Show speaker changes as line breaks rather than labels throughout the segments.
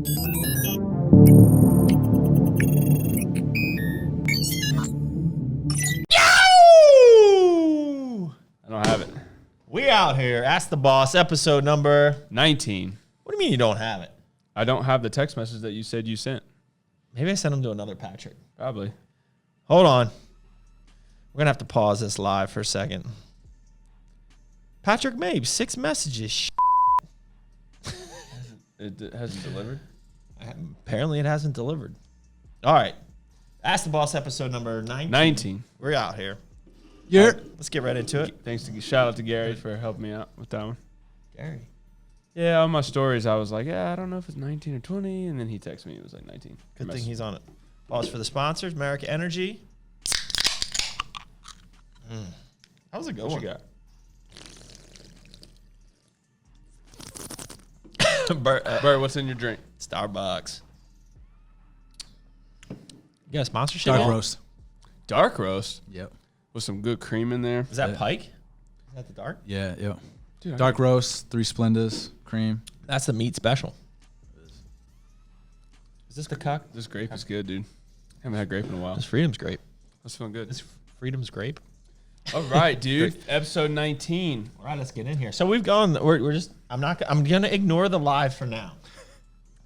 I don't have it.
We out here. Ask the Boss, episode number
19.
What do you mean you don't have it?
I don't have the text message that you said you sent.
Maybe I sent them to another Patrick.
Probably.
Hold on. We're going to have to pause this live for a second. Patrick Mabe, 6 messages.
It hasn't delivered?
Apparently it hasn't delivered. All right. Ask the Boss, episode number 19. We're out here.
Yeah.
Right, let's get right into it.
Shout out to Gary for helping me out with that one.
Gary.
Yeah, on my stories, I was like, yeah, I don't know if it's 19 or 20. And then he texted me. It was like 19.
Good thing he's on it. Pause for the sponsors. Merica Energy. That was a good one.
What you got? Bert, what's in your drink?
Starbucks. You got a sponsorship?
Dark
yet?
roast.
Dark roast?
Yep.
With some good cream in there.
Is that Pike? Is that the dark?
Yeah, yep.
Dude,
Dark roast, 3 Splendas, cream.
That's the meat special. Is this the cuck?
This grape is good, dude. Haven't had grape in a while.
This Freedom's grape.
That's feeling good.
This Freedom's grape.
All right, dude. Episode 19.
All right, let's get in here. So we've gone. We're just. I'm gonna ignore the live for now.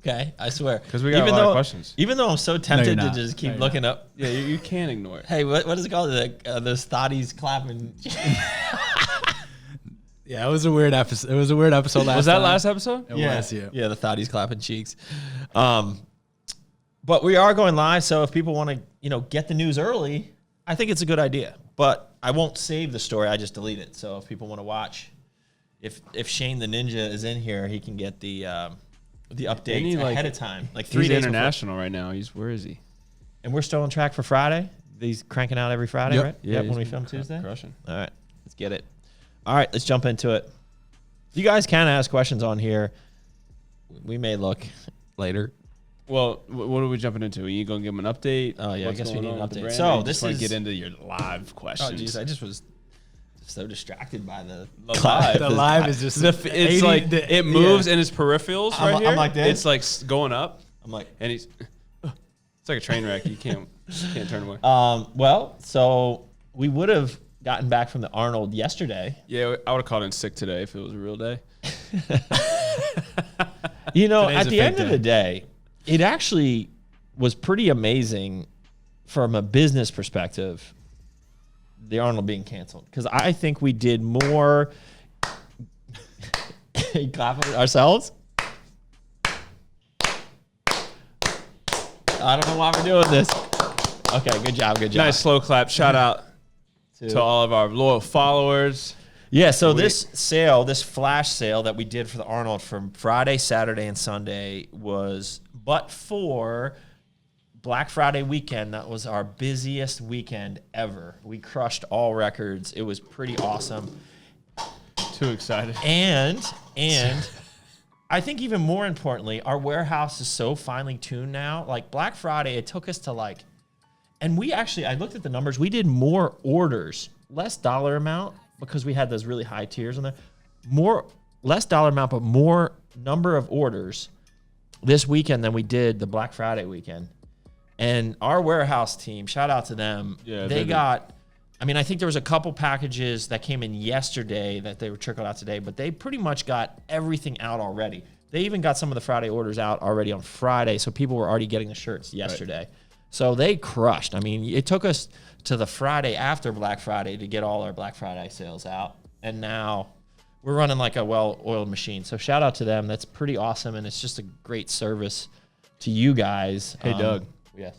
Okay, I swear.
Because we got a lot of questions.
Even though I'm so tempted to
not.
just keep
No,
looking up.
Yeah, you can't ignore it.
Hey, what is it called? Those thotties clapping.
Yeah, it was a weird episode. It was a weird episode last
Was that
time.
last episode?
It was, yeah.
Yeah, the thotties clapping cheeks. But we are going live, so if people want to, get the news early, I think it's a good idea. But I won't save the story; I just delete it. So if people want to watch, if Shane the Ninja is in here, he can get the update ahead of time, like 3
He's
days
international right now. Where is he?
And we're still on track for Friday. He's cranking out every Friday,
Yep.
right?
Yeah,
when we film Tuesday.
Crushing.
All right, let's get it. All right, let's jump into it. You guys can ask questions on here. We may look later.
Well, what are we jumping into? Are you going to give him an update?
Oh, yeah, I guess we
going
need an
on with the
update.
brand,
So
or you
this
just want
is-
to get into your live questions.
Oh, geez, I just was so distracted by the
live.
The live is just...
It's
80
like it moves in his peripherals right
I'm
here.
like this.
It's like going up,
I'm like,
and he's. It's like a train wreck. You can't turn away.
well, so we would have gotten back from the Arnold yesterday.
Yeah, I would have called in sick today if it was a real day.
Today's
At
a
the
fake
end of the day, it actually was pretty amazing from a business perspective, the Arnold being canceled. Because I think we did more clapping ourselves. I don't know why we're doing this. Okay, good job.
Nice slow clap. Shout out to all of our loyal followers.
Yeah, so this flash sale that we did for the Arnold from Friday, Saturday, and Sunday but for Black Friday weekend, that was our busiest weekend ever. We crushed all records. It was pretty awesome.
Too excited.
And I think even more importantly, our warehouse is so finely tuned now. Like Black Friday, it took us to and I looked at the numbers. We did more orders, less dollar amount because we had those really high tiers on there. Less dollar amount, but more number of orders this weekend than we did the Black Friday weekend. And our warehouse team, shout out to them.
Yeah,
they got, I think there was a couple packages that came in yesterday that they were trickled out today, but they pretty much got everything out already. They even got some of the Friday orders out already on Friday, so people were already getting the shirts yesterday. Right. So they crushed. It took us to the Friday after Black Friday to get all our Black Friday sales out, and now we're running like a well-oiled machine. So shout out to them. That's pretty awesome, and it's just a great service to you guys.
Hey, Doug.
Yes.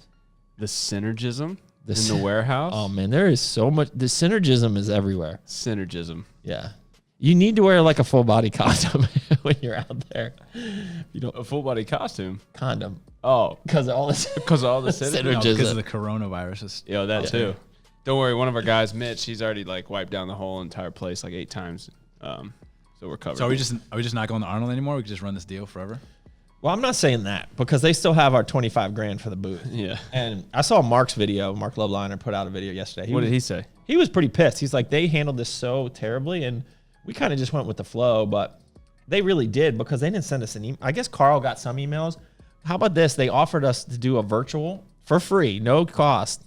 The synergism in the warehouse.
Oh, man, there is so much. The synergism is everywhere.
Synergism.
Yeah. You need to wear like a full body condom when you're out there.
A full body costume?
Condom.
Oh.
Because of all this.
Because of all the synergism.
Because of the coronavirus.
Yo, that too. Don't worry. One of our guys, Mitch, he's already wiped down the whole entire place 8 times. So we're covered.
So are we just not going to Arnold anymore? We can just run this deal forever?
Well, I'm not saying that because they still have our $25,000 for the booth.
Yeah.
And I saw Mark's video. Mark Loveliner put out a video yesterday.
What did he say?
He was pretty pissed. He's like, they handled this so terribly, and we kind of just went with the flow, but they really did because they didn't send us an email. I guess Carl got some emails, how about this? They offered us to do a virtual for free, no cost.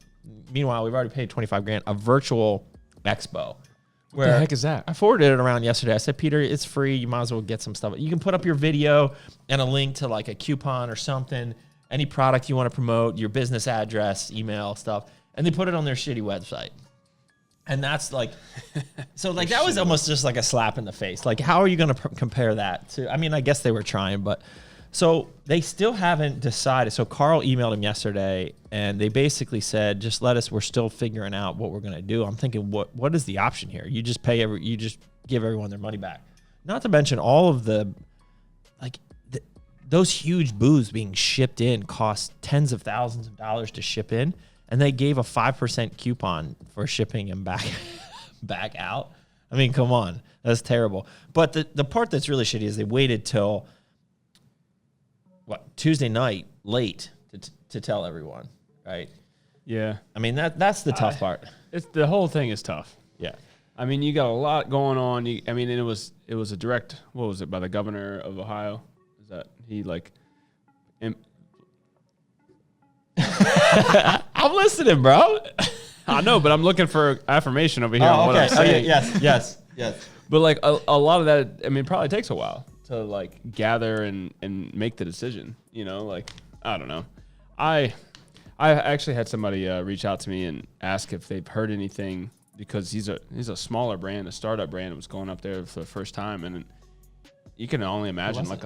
Meanwhile, we've already paid $25,000, a virtual expo.
What the heck is that?
I forwarded it around yesterday. I said, Peter, it's free. You might as well get some stuff. You can put up your video and a link to like a coupon or something, any product you want to promote, your business address, email, stuff. And they put it on their shitty website. And that's like, so like that was almost just like a slap in the face. Like, how are you going to compare that to, I mean, I guess they were trying, but so they still haven't decided. So Carl emailed him yesterday and they basically said, just let us, we're still figuring out what we're going to do. I'm thinking, what is the option here? You just you just give everyone their money back. Not to mention all of the, like those huge booths being shipped in cost tens of thousands of dollars to ship in. And they gave a 5% coupon for shipping them back out. I mean, come on. That's terrible. But the part that's really shitty is they waited till, Tuesday night late to tell everyone, right?
Yeah.
I mean, that's the tough part.
It's the whole thing is tough.
Yeah.
I mean, you got a lot going on. And it was a direct, what was it, by the governor of Ohio? Is that he like...
I'm listening, bro.
I know, but I'm looking for affirmation over here on what I'm saying.
Yes.
But like a lot of that, I mean, it probably takes a while to like gather and make the decision. You know, like I don't know. I actually had somebody reach out to me and ask if they've heard anything because he's a smaller brand, a startup brand that was going up there for the first time, and you can only imagine like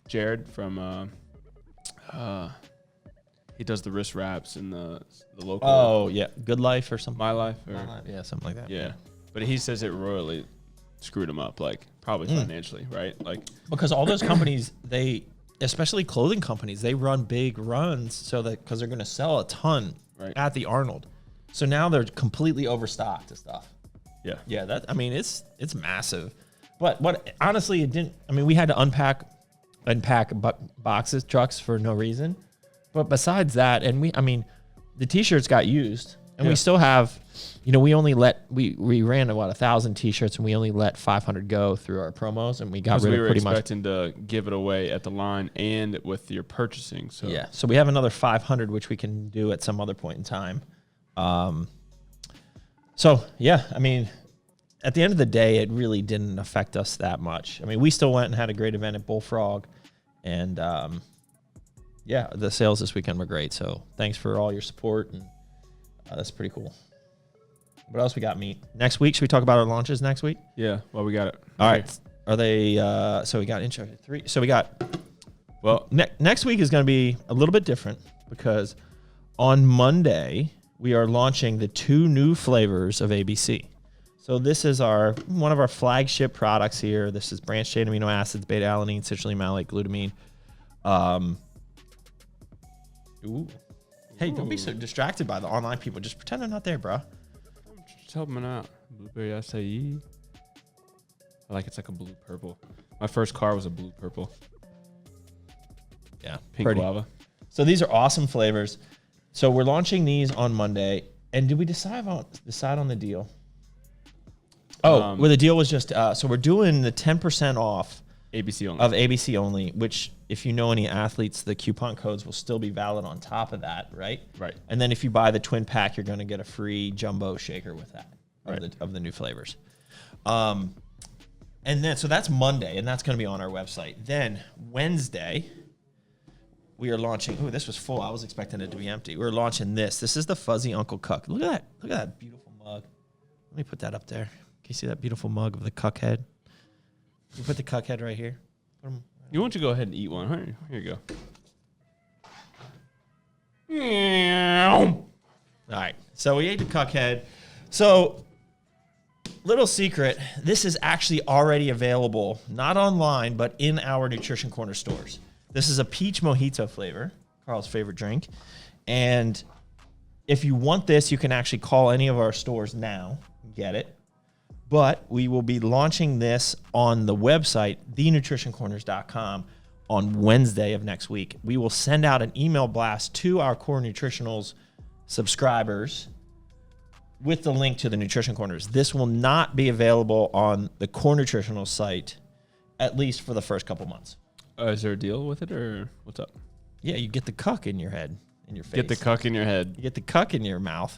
Jared from. He does the wrist wraps and the local.
Oh, yeah. Good Life or something.
My Life.
Yeah, something like that.
Yeah. But he says it royally screwed him up, like probably financially, right? Like
because all those companies, especially clothing companies, they run big runs so that because they're going to sell a ton at the Arnold. So now they're completely overstocked and stuff.
Yeah.
Yeah. It's massive. But what honestly, it didn't. I mean, we had to unpack boxes, trucks for no reason. But besides that, and the t-shirts got used and we still have, we only we ran 1,000 t-shirts and we only let 500 go through our promos and we got rid of pretty much.
We were expecting to give it away at the line and with your purchasing. So
yeah. So we have another 500, which we can do at some other point in time. So yeah, at the end of the day, it really didn't affect us that much. We still went and had a great event at Bullfrog and, yeah, the sales this weekend were great. So thanks for all your support. And that's pretty cool. What else we got, Meat? Next week, should we talk about our launches next week?
Yeah, well, we got it.
All right. Are they, so we got intro 3. So we got,
well,
next week is going to be a little bit different because on Monday, we are launching the 2 new flavors of ABC. So this is one of our flagship products here. This is branched chain amino acids, beta-alanine, citrulline malate, glutamine. Ooh. Hey, don't be so distracted by the online people. Just pretend they're not there, bro.
I'm just helping out. Blueberry acai. It's like a blue purple. My first car was a blue purple.
Yeah.
Pink
pretty.
guava.
So these are awesome flavors. So we're launching these on Monday. And did we decide on the deal? Oh, well, the deal was just, so we're doing the 10% off
ABC only.
Of ABC only, which if you know any athletes, the coupon codes will still be valid on top of that, right?
Right.
And then if you buy the twin pack, you're going to get a free jumbo shaker with that
right.
of the new flavors. And then, so that's Monday, and that's going to be on our website. Then Wednesday, we are launching. Oh, this was full. I was expecting it to be empty. We're launching this. This is the Fuzzy Uncle Cuck. Look at that. Look at that beautiful mug. Let me put that up there. Can you see that beautiful mug of the cuck head? You put the cuck head right here.
You want to go ahead and eat one? Huh? Here you
go. All right. So we ate the cuck head. So, little secret, this is actually already available, not online, but in our Nutrition Corner stores. This is a peach mojito flavor, Carl's favorite drink. And if you want this, you can actually call any of our stores now and get it. But we will be launching this on the website, thenutritioncorners.com, on Wednesday of next week. We will send out an email blast to our Core Nutritionals subscribers with the link to the Nutrition Corners. This will not be available on the Core Nutritionals site, at least for the first couple months.
Is there a deal with it or what's up?
Yeah, you get the cuck in your head, in your face.
Get the cuck in your head.
You get the cuck in your mouth.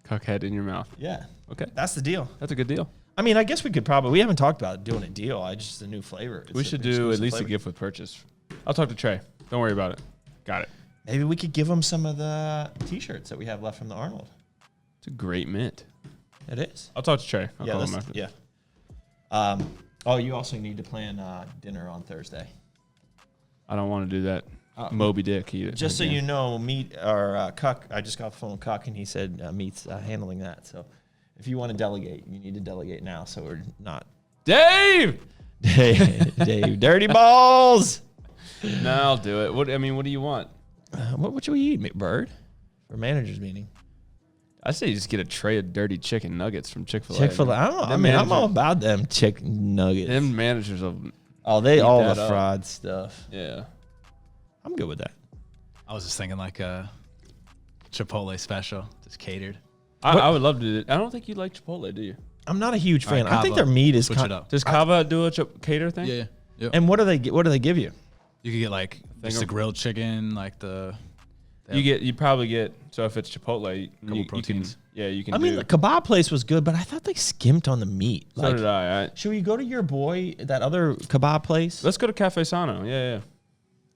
Cuck head in your mouth.
Yeah.
Okay.
That's the deal.
That's a good deal.
I mean, I guess we could we haven't talked about doing a deal. Just a new flavor.
We should do at least a gift with purchase. I'll talk to Trey. Don't worry about it. Got it.
Maybe we could give him some of the T-shirts that we have left from the Arnold.
It's a great mint.
It is.
I'll talk to Trey. I'll call him after.
Yeah. Oh, you also need to plan dinner on Thursday.
I don't want to do that. Moby Dick.
Just so you know, Meat or Cuck, I just got the phone with Cuck, and he said Meat's handling that. So if you want to delegate, you need to delegate now so we're not.
Dave!
Dave, dirty balls!
No, I'll do it. What do you want?
What should we eat, Bird? For manager's meeting.
I say you just get a tray of dirty chicken nuggets from Chick-fil-A.
Chick-fil-A. I'm all about them chicken nuggets.
Them managers will.
Oh, they all the
that up.
fried stuff.
Yeah.
I'm good with that.
I was just thinking like a Chipotle special, just catered.
I would love to do it. I don't think you like Chipotle, do you?
I'm not a huge fan.
Right,
I think
Cava.
their meat is
Switch it up.
Does Kava do a cater thing?
Yeah. Yep.
And what do they give you?
You could get like just
of-
a grilled chicken, like the.
You probably get, so if it's Chipotle, you can,
proteins.
you can
I mean,
do.
the kebab place was good, but I thought they skimped on the meat.
So did I.
Should we go to your boy, that other kebab place?
Let's go to Cafe Sano. Yeah.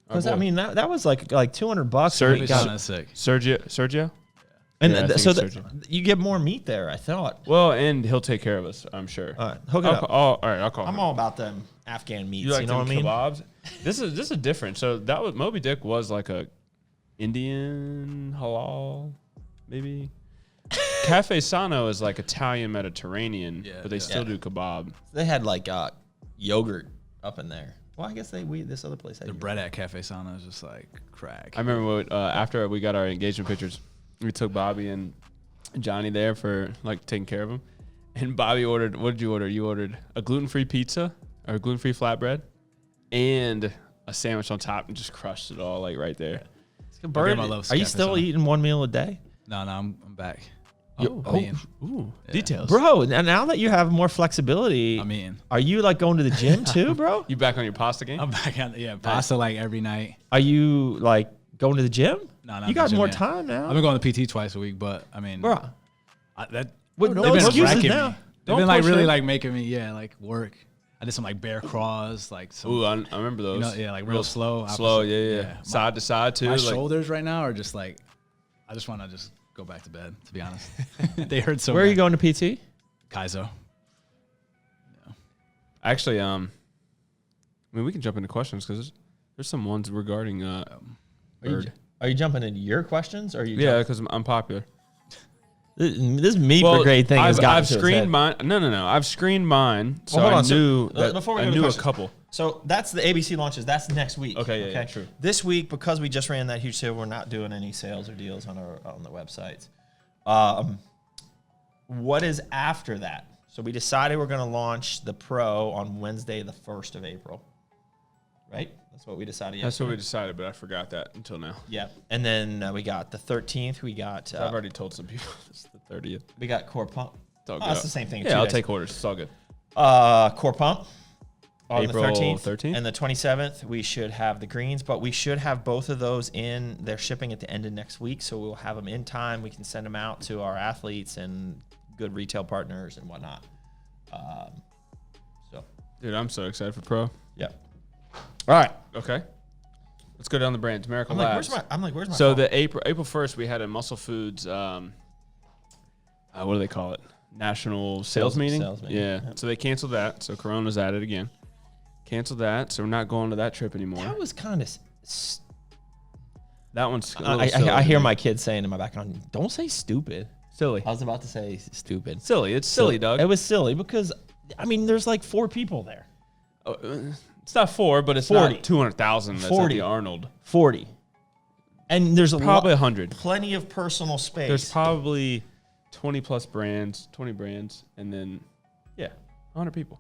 Because I mean, that was like $200.
Sir-
and we got-
That's sick.
Sergio?
and
Yeah, I think
so
it's
you get more meat there, I thought.
Well, and he'll take care of us, I'm sure.
All right, hook it up.
All right, I'll call him.
I'm all about them Afghan meats.
You like
You know what I
them
mean?
kebabs? This is different. So that was Moby Dick was like a Indian halal, maybe. Cafe Sano is like Italian Mediterranean,
Yeah,
but they
yeah.
still do kebab.
They had like yogurt up in there. Well, I guess this other place had
The
yogurt.
bread at Cafe Sana is just like crack.
I remember after we got our engagement pictures, we took Bobby and Johnny there for like taking care of him. And Bobby ordered, what did you order? You ordered a gluten-free pizza or a gluten-free flatbread and a sandwich on top and just crushed it all like right there.
Bird,
I love
are you
Cafe
still
Sana.
eating one meal a day?
No, I'm back.
Ooh,
I'm eating.
details.
Bro, and now that you have more flexibility,
I'm eating.
are you like going to the gym too, bro?
You back on your pasta game?
I'm back on pasta like every night.
Are you like going to the gym?
No, not
you
the
got
gym
more
yet.
time now.
I've been going to PT twice a week, but I mean,
bro.
They've
No
been
excuses
wrecking
now.
me. They've
Don't
been like
push
really
it.
like making me like work. I did some like bear craws, like some,
Ooh, I remember those.
like real slow.
Slow,
opposite.
yeah. Side to side too.
My
like,
shoulders right now are just like, I just want to just go back to bed. To be honest, they hurt so.
Where are you
bad.
going to PT?
Kaizo.
actually, I mean, we can jump into questions because there's some ones regarding Bird.
Are you jumping into your questions? Or are you?
Yeah, because I'm popular.
This meat brigade thing has got
I've screened mine. No. I've screened mine, so
hold
I
on, so,
knew
before we
I
go to
knew a
questions.
couple.
So that's the ABC launches. That's next week.
Okay, yeah, true.
This week, because we just ran that huge sale, we're not doing any sales or deals on the websites. What is after that? So we decided we're going to launch the Pro on Wednesday, the 1st of April. Right? That's what we decided.
That's what we
yesterday.
decided, but I forgot that until now.
Yeah. And then we got the 13th. We got
I've already told some people it's the 30th.
we got Core Pump.
It's all
Oh,
good.
it's the same thing.
Yeah, I'll take orders. It's all good.
Core Pump on
April
the 13th.
13th?
And the 27th, we should have the greens, but we should have both of those in. They're shipping at the end of next week, so we'll have them in time. We can send them out to our athletes and good retail partners and whatnot.
Dude, I'm so excited for Pro.
Yeah. All right.
Okay. Let's go down the brands. Miracle
I'm like,
Labs.
where's my
So
phone?
the April 1st, we had a Muscle Foods, what do they call it? National sales meeting?
sales meeting.
Yeah.
Yep.
So they canceled that. So Corona's at it again. Canceled that. So we're not going to that trip anymore.
That was kind of.
That one's a little silly
I
to
hear
me.
my kids saying in my background, "Don't say stupid."
silly.
I was about to say stupid.
Silly. It's silly, Doug.
It was silly because, I mean, there's like 4 people there.
It's not 4, but it's
40.
not 200,000. That's
40.
at the Arnold.
40. And there's
Probably 100.
plenty of personal space.
There's probably 20 plus brands, 20 brands, and then 100 people.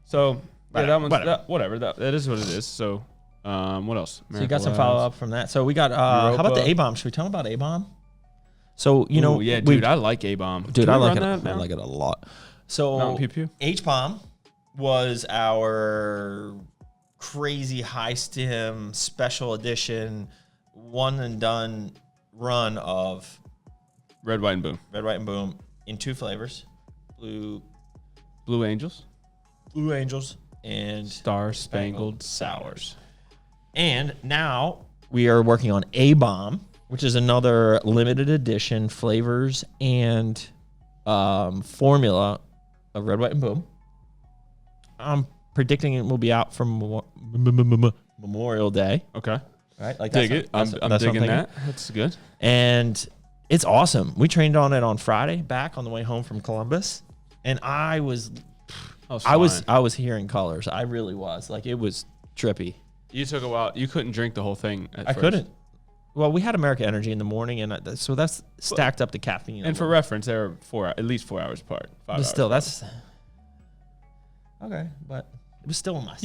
So yeah, that one's whatever. That is what it is. So what else?
So you got some follow up from that. So we got how about the A-bomb? Should we tell them about A-bomb? So you know,
yeah, dude, I like A-bomb.
Dude,
Can
I
we
like it.
run that
I
now?
like it a lot. So
Mountain Pew Pew?
H-bomb was our crazy high stim special edition one and done run of
Red, white, and boom.
Red, white, and boom in 2 flavors: Blue
Angels,
and
Star Spangled Sours.
And now we are working on A-Bomb, which is another limited edition flavors and formula of Red, White, and Boom. I'm predicting it will be out from Memorial Day.
Okay.
Right? Like
Dig it. I'm digging that. That's good.
And it's awesome. We trained on it on Friday back on the way home from Columbus. And I was hearing colors. I really was. Like, it was trippy.
You took a while. You couldn't drink the whole thing at first.
Couldn't. Well, we had America Energy in the morning, and so that's stacked up the caffeine.
And for reference, they were at least 4 hours apart. 5 hours.
But still, that's okay. But it was still in my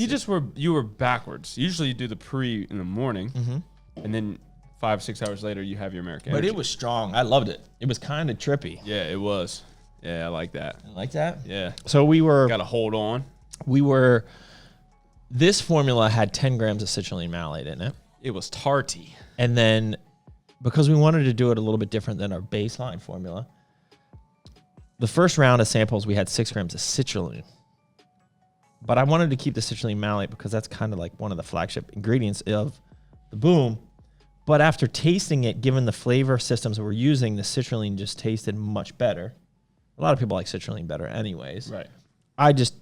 You were backwards. Usually, you do the pre in the morning, and then 5-6 hours later, you have your America Energy.
But it was strong. I loved it. It was kind of trippy.
Yeah, it was. Yeah, I like that.
You like that?
Yeah.
So we were
got to hold on.
This formula had 10 grams of citrulline malate in it.
It was tarty.
And then because we wanted to do it a little bit different than our baseline formula, the first round of samples, we had 6 grams of citrulline. But I wanted to keep the citrulline malate because that's kind of like one of the flagship ingredients of the Boom. But after tasting it, given the flavor systems that we're using, the citrulline just tasted much better. A lot of people like citrulline better anyways.
Right.
I just,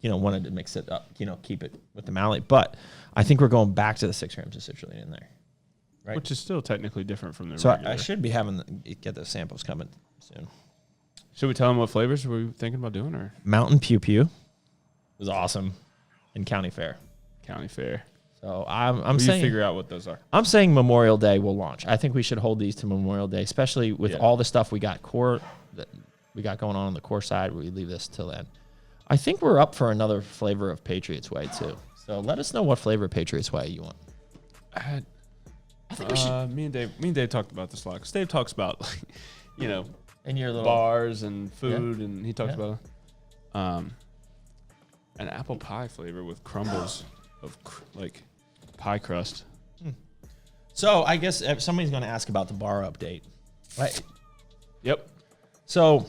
wanted to mix it up, keep it with the malate. But I think we're going back to the 6 grams of citrulline in there. Right.
Which is still technically different from the
regular.
regular.
I should be get the samples coming soon.
Should we tell them what flavors were we thinking about doing? Or
Mountain Pew Pew was awesome in County Fair.
County Fair.
So I'm saying
figure out what those are.
I'm saying Memorial Day will launch. I think we should hold these to Memorial Day, especially with all the stuff we got going on the core side. We leave this till then. I think we're up for another flavor of Patriots Way too. So let us know what flavor of Patriots Way you want.
I think we should. Me and Dave talked about this a lot. 'Cause Dave talks about
and your little
bars and food, and he talks about an apple pie flavor with crumbles of pie crust.
So I guess somebody's going to ask about the bar update. Right.
Yep.
So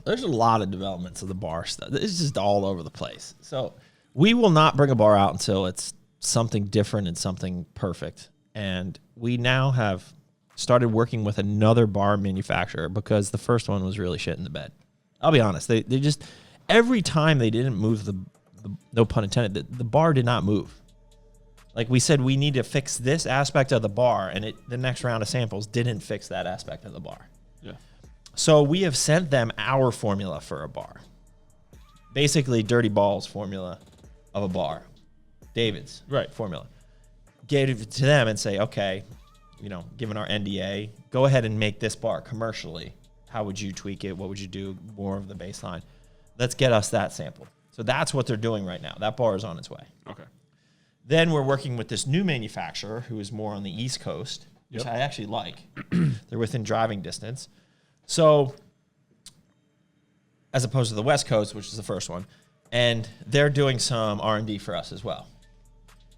there's a lot of developments of the bar stuff. It's just all over the place. So we will not bring a bar out until it's something different and something perfect. And we now have started working with another bar manufacturer because the first one was really shit in the bed. I'll be honest. They just, every time they didn't move the no pun intended, the bar did not move. Like we said, we need to fix this aspect of the bar, and the next round of samples didn't fix that aspect of the bar.
Yeah.
So we have sent them our formula for a bar. Basically, Dirty Balls formula of a bar. David's formula. Gave it to them and say, okay, given our NDA, go ahead and make this bar commercially. How would you tweak it? What would you do? More of the baseline. Let's get us that sample. So that's what they're doing right now. That bar is on its way.
Okay.
Then we're working with this new manufacturer who is more on the East Coast, which I actually like. They're within driving distance. So, as opposed to the West Coast, which is the first one, and they're doing some R&D for us as well.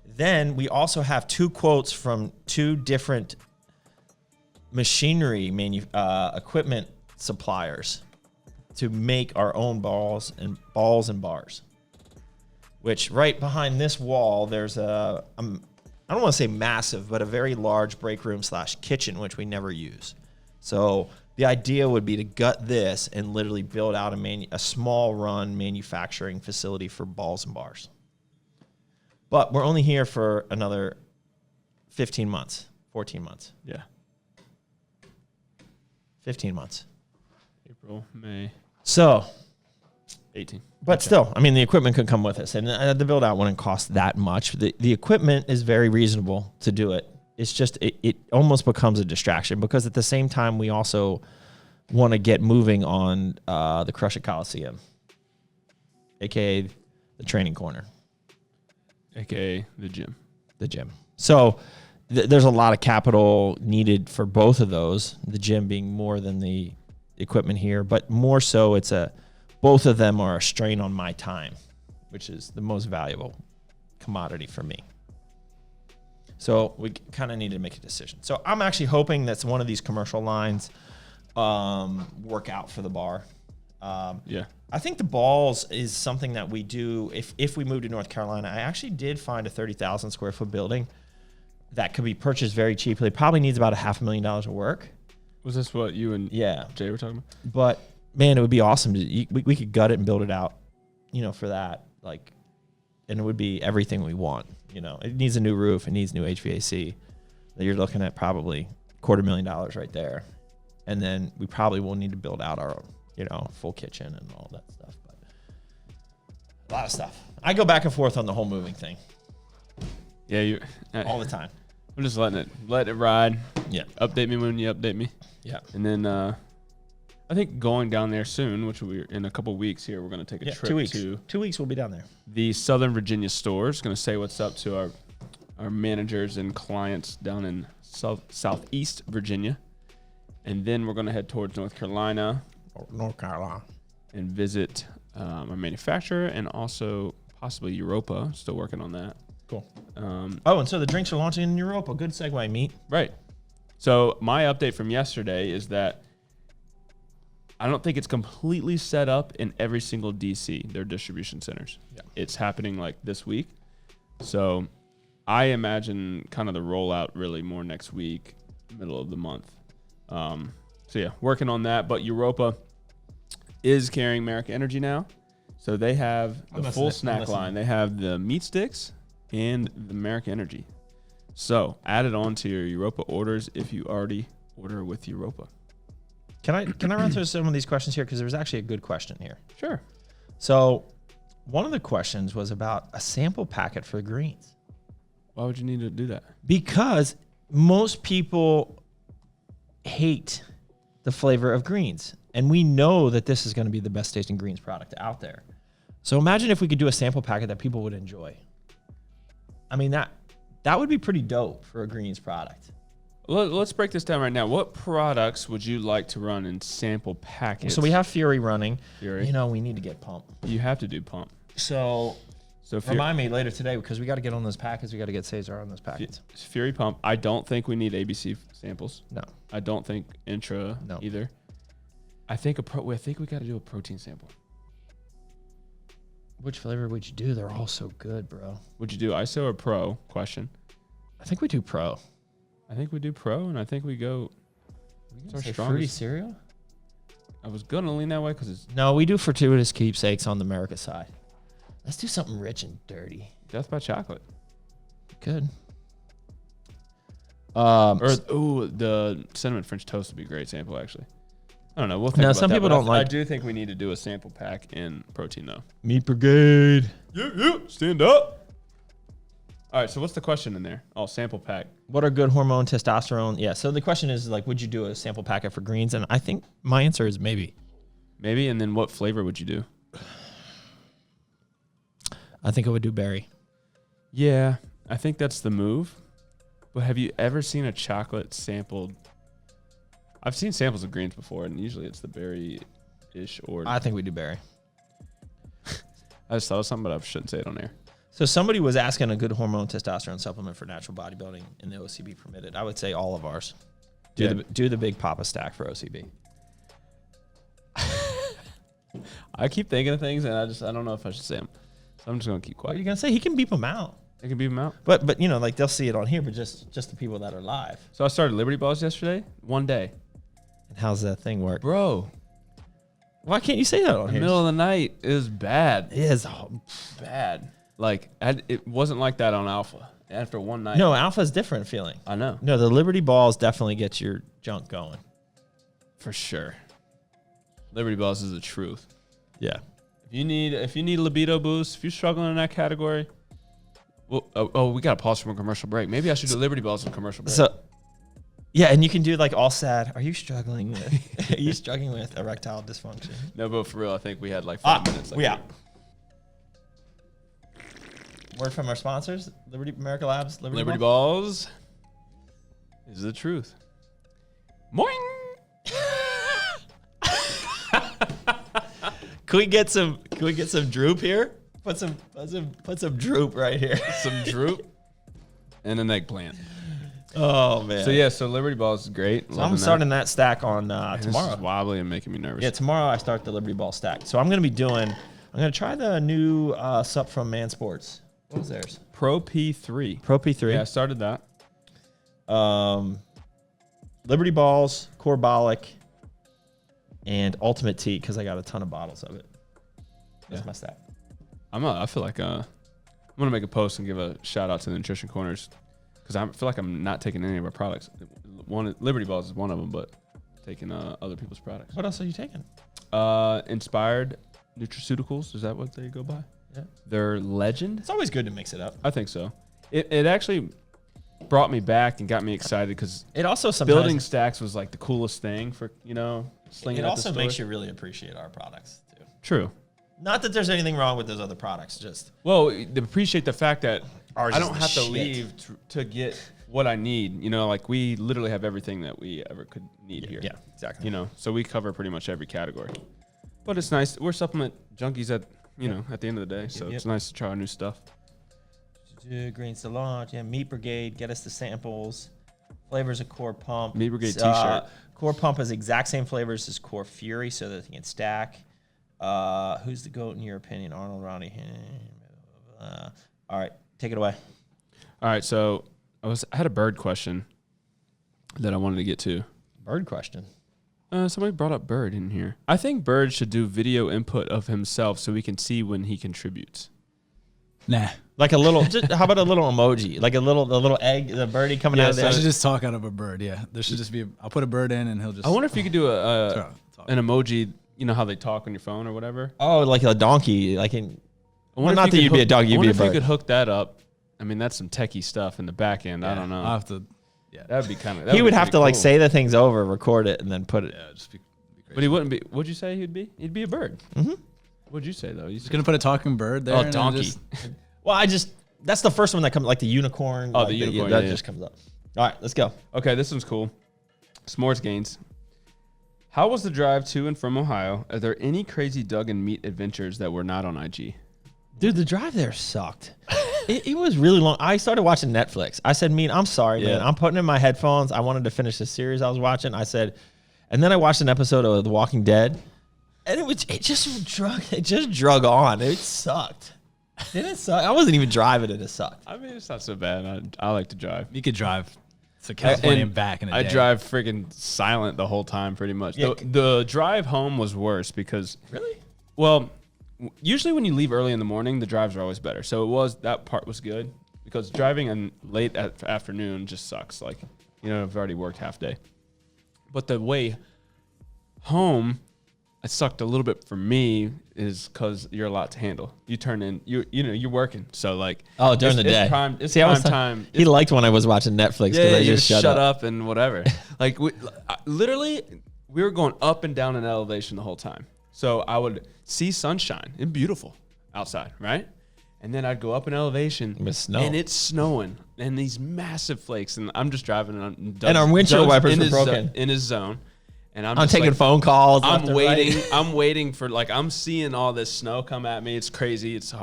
Then we also have 2 quotes from 2 different machinery equipment suppliers to make our own balls and bars. Which right behind this wall, there's I don't want to say massive, but a very large break room / kitchen, which we never use. So the idea would be to gut this and literally build out a small run manufacturing facility for balls and bars. But we're only here for another 15 months, 14 months.
Yeah.
15 months.
April, May.
So
18.
But still, the equipment could come with us, and the build out wouldn't cost that much. The equipment is very reasonable to do it. It's just it almost becomes a distraction because at the same time we also want to get moving on the Crush It Coliseum, aka the training corner,
aka the gym. So
there's a lot of capital needed for both of those. The gym being more than the equipment here, but more so both of them are a strain on my time, which is the most valuable commodity for me. So we kind of need to make a decision. So I'm actually hoping that one of these commercial lines work out for the bar.
Yeah.
I think the balls is something that we do if we move to North Carolina. I actually did find a 30,000 square foot building that could be purchased very cheaply. It probably needs about $500,000 of work.
Was this what you and Jay were talking about?
But man, it would be awesome. We could gut it and build it out, for that. Like, and it would be everything we want. It needs a new roof. It needs new HVAC. You're looking at probably $250,000 right there. And then we probably will need to build out our full kitchen and all that stuff. But a lot of stuff. I go back and forth on the whole moving thing.
Yeah,
all the time.
I'm just letting it ride.
Yeah.
Update me when you update me.
Yeah.
And then I think going down there soon, which we're in a couple weeks here, we're going to take a trip
2 weeks.
to
2 weeks we'll be down there.
the Southern Virginia stores. Going to say what's up to our managers and clients down in Southeast Virginia. And then we're going to head towards North Carolina. And visit our manufacturer and also possibly Europa. Still working on that.
Cool. And so the drinks are launching in Europa. Good segue, Meat.
Right. So my update from yesterday is that I don't think it's completely set up in every single DC, their distribution centers.
Yeah.
It's happening like this week. So I imagine kind of the rollout really more next week, middle of the month. So yeah, working on that. But Europa is carrying Merica Energy now. So they have the full snack line. They have the meat sticks and the Merica Energy. So add it on to your Europa orders if you already order with Europa.
Can I run through some of these questions here? Because there was actually a good question here.
Sure.
So one of the questions was about a sample packet for greens.
Why would you need to do that?
Because most people hate the flavor of greens. And we know that this is going to be the best tasting greens product out there. So imagine if we could do a sample packet that people would enjoy. I mean, that would be pretty dope for a greens product.
Let's break this down right now. What products would you like to run in sample packets?
So we have Fury running.
Fury.
We need to get Pump.
You have to do Pump.
So
Fury,
remind me later today because we got to get on those packets. We got to get Cesar on those packets.
Fury Pump. I don't think we need ABC samples.
No.
I don't think Intra either. I think we got to do a protein sample.
Which flavor would you do? They're all so good, bro.
Would you do ISO or Pro? Question.
I think we do Pro.
I think we do Pro, and I think we go.
It's our strongest. Fruity cereal?
I was gonna lean that way because it's.
No, we do fortuitous keepsakes on the Merica side. Let's do something rich and dirty.
Death by chocolate.
Good.
The cinnamon French toast would be a great sample, actually. I don't know. We'll think about
some
that,
people don't like.
I do think we need to do a sample pack in protein, though.
Meat Brigade.
Yeah. Stand up. All right. So what's the question in there? Oh, sample pack.
What are good hormone, testosterone? Yeah. So the question is would you do a sample packet for greens? And I think my answer is maybe.
Maybe. And then what flavor would you do?
I think I would do berry.
Yeah. I think that's the move. But have you ever seen a chocolate sampled? I've seen samples of greens before, and usually it's the berry-ish or...
I think we do berry.
I just thought of something, but I shouldn't say it on air.
So somebody was asking a good hormone testosterone supplement for natural bodybuilding and the OCB permitted. I would say all of ours. Do the big Papa stack for OCB.
I keep thinking of things, and I don't know if I should say them. So I'm just going to keep quiet.
What are you going to say? He can beep them out.
I can beep them out?
But they'll see it on here, but just the people that are live.
So I started Liberty Balls yesterday, one day.
And how's that thing work?
Bro.
Why can't you say that on here?
Middle of the night, it was bad.
It is
bad. Like, it wasn't like that on Alpha. After one night.
No, Alpha's different feeling.
I know.
No, the Liberty Balls definitely gets your junk going.
For sure. Liberty Balls is the truth.
Yeah.
If you need a libido boost, if you're struggling in that category, well, we got to pause from a commercial break. Maybe I should do Liberty Balls in commercial break.
So, yeah, and you can do all sad. Are you struggling with erectile dysfunction?
No, but for real, I think we had 5 minutes.
We out. Word from our sponsors, Merica Labs,
Liberty Balls is the truth. Moing!
Can we get some droop here? Put some droop right here.
Some droop and an eggplant.
Oh man.
So Liberty Balls is great.
So I'm starting that stack on
This
tomorrow.
is wobbly and making me nervous.
Yeah, tomorrow I start the Liberty Ball stack. So I'm gonna try the new sup from Man Sports. What was theirs?
Pro P3.
Pro P3.
Yeah, I started that.
Liberty Balls, Corbolic, and Ultimate Tea because I got a ton of bottles of it. That's my stack.
I feel like I'm gonna make a post and give a shout out to the Nutrition Corners because I feel like I'm not taking any of our products. Liberty Balls is one of them, but taking other people's products.
What else are you taking?
Inspired Nutraceuticals. Is that what they go by?
Yeah.
They're Legend.
It's always good to mix it up.
I think so. It actually brought me back and got me excited because
It also sometimes
building stacks was like the coolest thing for slinging.
it
at
also
the
makes
store.
you really appreciate our products too.
True.
Not that there's anything wrong with those other products, just
Well, they appreciate the fact that
Ours
I
is
don't
the
have to
shit.
leave to get what I need. Like we literally have everything that we ever could need here.
yeah, exactly.
So we cover pretty much every category. But it's nice. We're supplement junkies at the end of the day. So it's nice to try new stuff.
Green Solange, Meat Brigade, get us the samples. Flavors of Core Pump.
Meat Brigade t-shirt.
Core Pump has the exact same flavors as Core Fury, so that they can stack. Who's the GOAT in your opinion? Arnold, Ronnie. All right, take it away.
All right. So I had a bird question that I wanted to get to.
Bird question.
Somebody brought up Bird in here. I think Bird should do video input of himself so we can see when he contributes.
Nah.
Like a little, how about a little emoji? Like the little egg, the birdie coming out of
I
there.
should just talk out of a bird. Yeah, there should just be. I'll put a bird in, and he'll just.
I wonder if you could do
talk.
an emoji. You know how they talk on your phone or whatever.
Oh, like a donkey. Like in.
I wonder
Not
if
that you'd be a dog, you'd be a
if you
bird.
could hook that up. I mean, that's some techie stuff in the back end. I don't know.
I'll have to. Yeah.
That'd be kind of.
He would have to like say the things over, record it, and then put it.
Yeah, just be crazy.
But he wouldn't be. What'd you say he'd be? He'd be a bird.
Mm-hmm.
What'd you say though? You
Just
said,
gonna put a talking bird there.
oh,
and then
donkey.
just-
Well, that's the first one that comes, like the unicorn.
Oh,
like
the unicorn,
that
yeah,
just comes up. All right, let's go.
Okay, this one's cool. S'mores Gains. How was the drive to and from Ohio? Are there any crazy Doug and meat adventures that were not on IG?
Dude, the drive there sucked. it was really long. I started watching Netflix. I said, I'm sorry, man. I'm putting in my headphones. I wanted to finish the series I was watching. I said, and then I watched an episode of The Walking Dead, and it just drug on. It sucked. Didn't it suck? I wasn't even driving it. It sucked.
I mean, it's not so bad. I like to drive.
You could drive to California and back in a
I
day.
drive freaking silent the whole time, pretty much.
Yeah.
The drive home was worse because,
Really?
well, usually when you leave early in the morning, the drives are always better. So that part was good because driving in late afternoon just sucks. Like, I've already worked half day. But the way home, it sucked a little bit for me is because you're a lot to handle. You turn in, you're working. So like,
During the day.
It's
See, I was
prime time.
He liked when I was watching Netflix because I
you
just shut up.
and whatever. Like literally, we were going up and down in elevation the whole time. So I would see sunshine and beautiful outside, right? And then I'd go up in elevation
With snow.
and it's snowing and these massive flakes. And I'm just driving and
And our windshield wipers
in
were
his
broken.
in his zone. And I'm
I'm
just
taking
like,
phone calls.
I'm
left and
waiting.
right.
I'm waiting for I'm seeing all this snow come at me. It's crazy. It's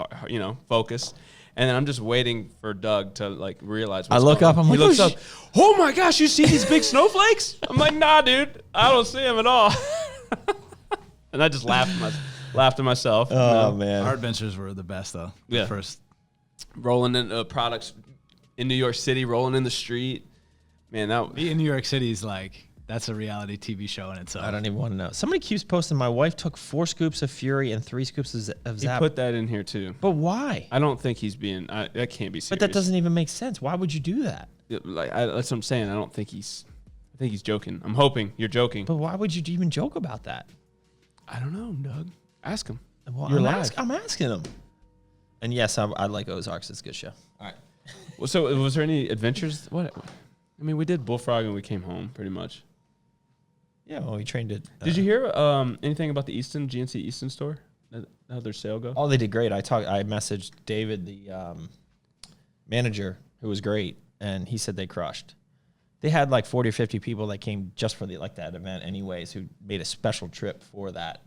focus, and then I'm just waiting for Doug to realize.
I look up. I'm
he
like,
looks
oh,
up. Oh my gosh! You see these big snowflakes? I'm like, nah, dude. I don't see them at all. And I just laughed to myself.
Oh man.
Our adventures were the best though.
Yeah.
The first.
Rolling in products in New York City, rolling in the street. Man,
Being in New York City is that's a reality TV show in itself.
I don't even want to know. Somebody keeps posting. My wife took 4 scoops of Fury and 3 scoops of
he
Zap.
put that in here too.
But why?
I don't think he's being. That can't be serious.
But that doesn't even make sense. Why would you do that?
That's what I'm saying. I think he's joking. I'm hoping you're joking.
But why would you even joke about that?
I don't know, Doug. Ask him.
Well,
You're
I'm,
live.
I'm asking him. And yes, I like Ozarks. It's a good show. All right.
Well, so was there any adventures? What? I mean, we did bullfrog and we came home pretty much.
Yeah, well, we trained it.
Did you hear anything about the GNC Easton store? How their sale go?
Oh, they did great. I messaged David, the manager, who was great, and he said they crushed. They had 40 or 50 people that came just for that event anyways, who made a special trip for that.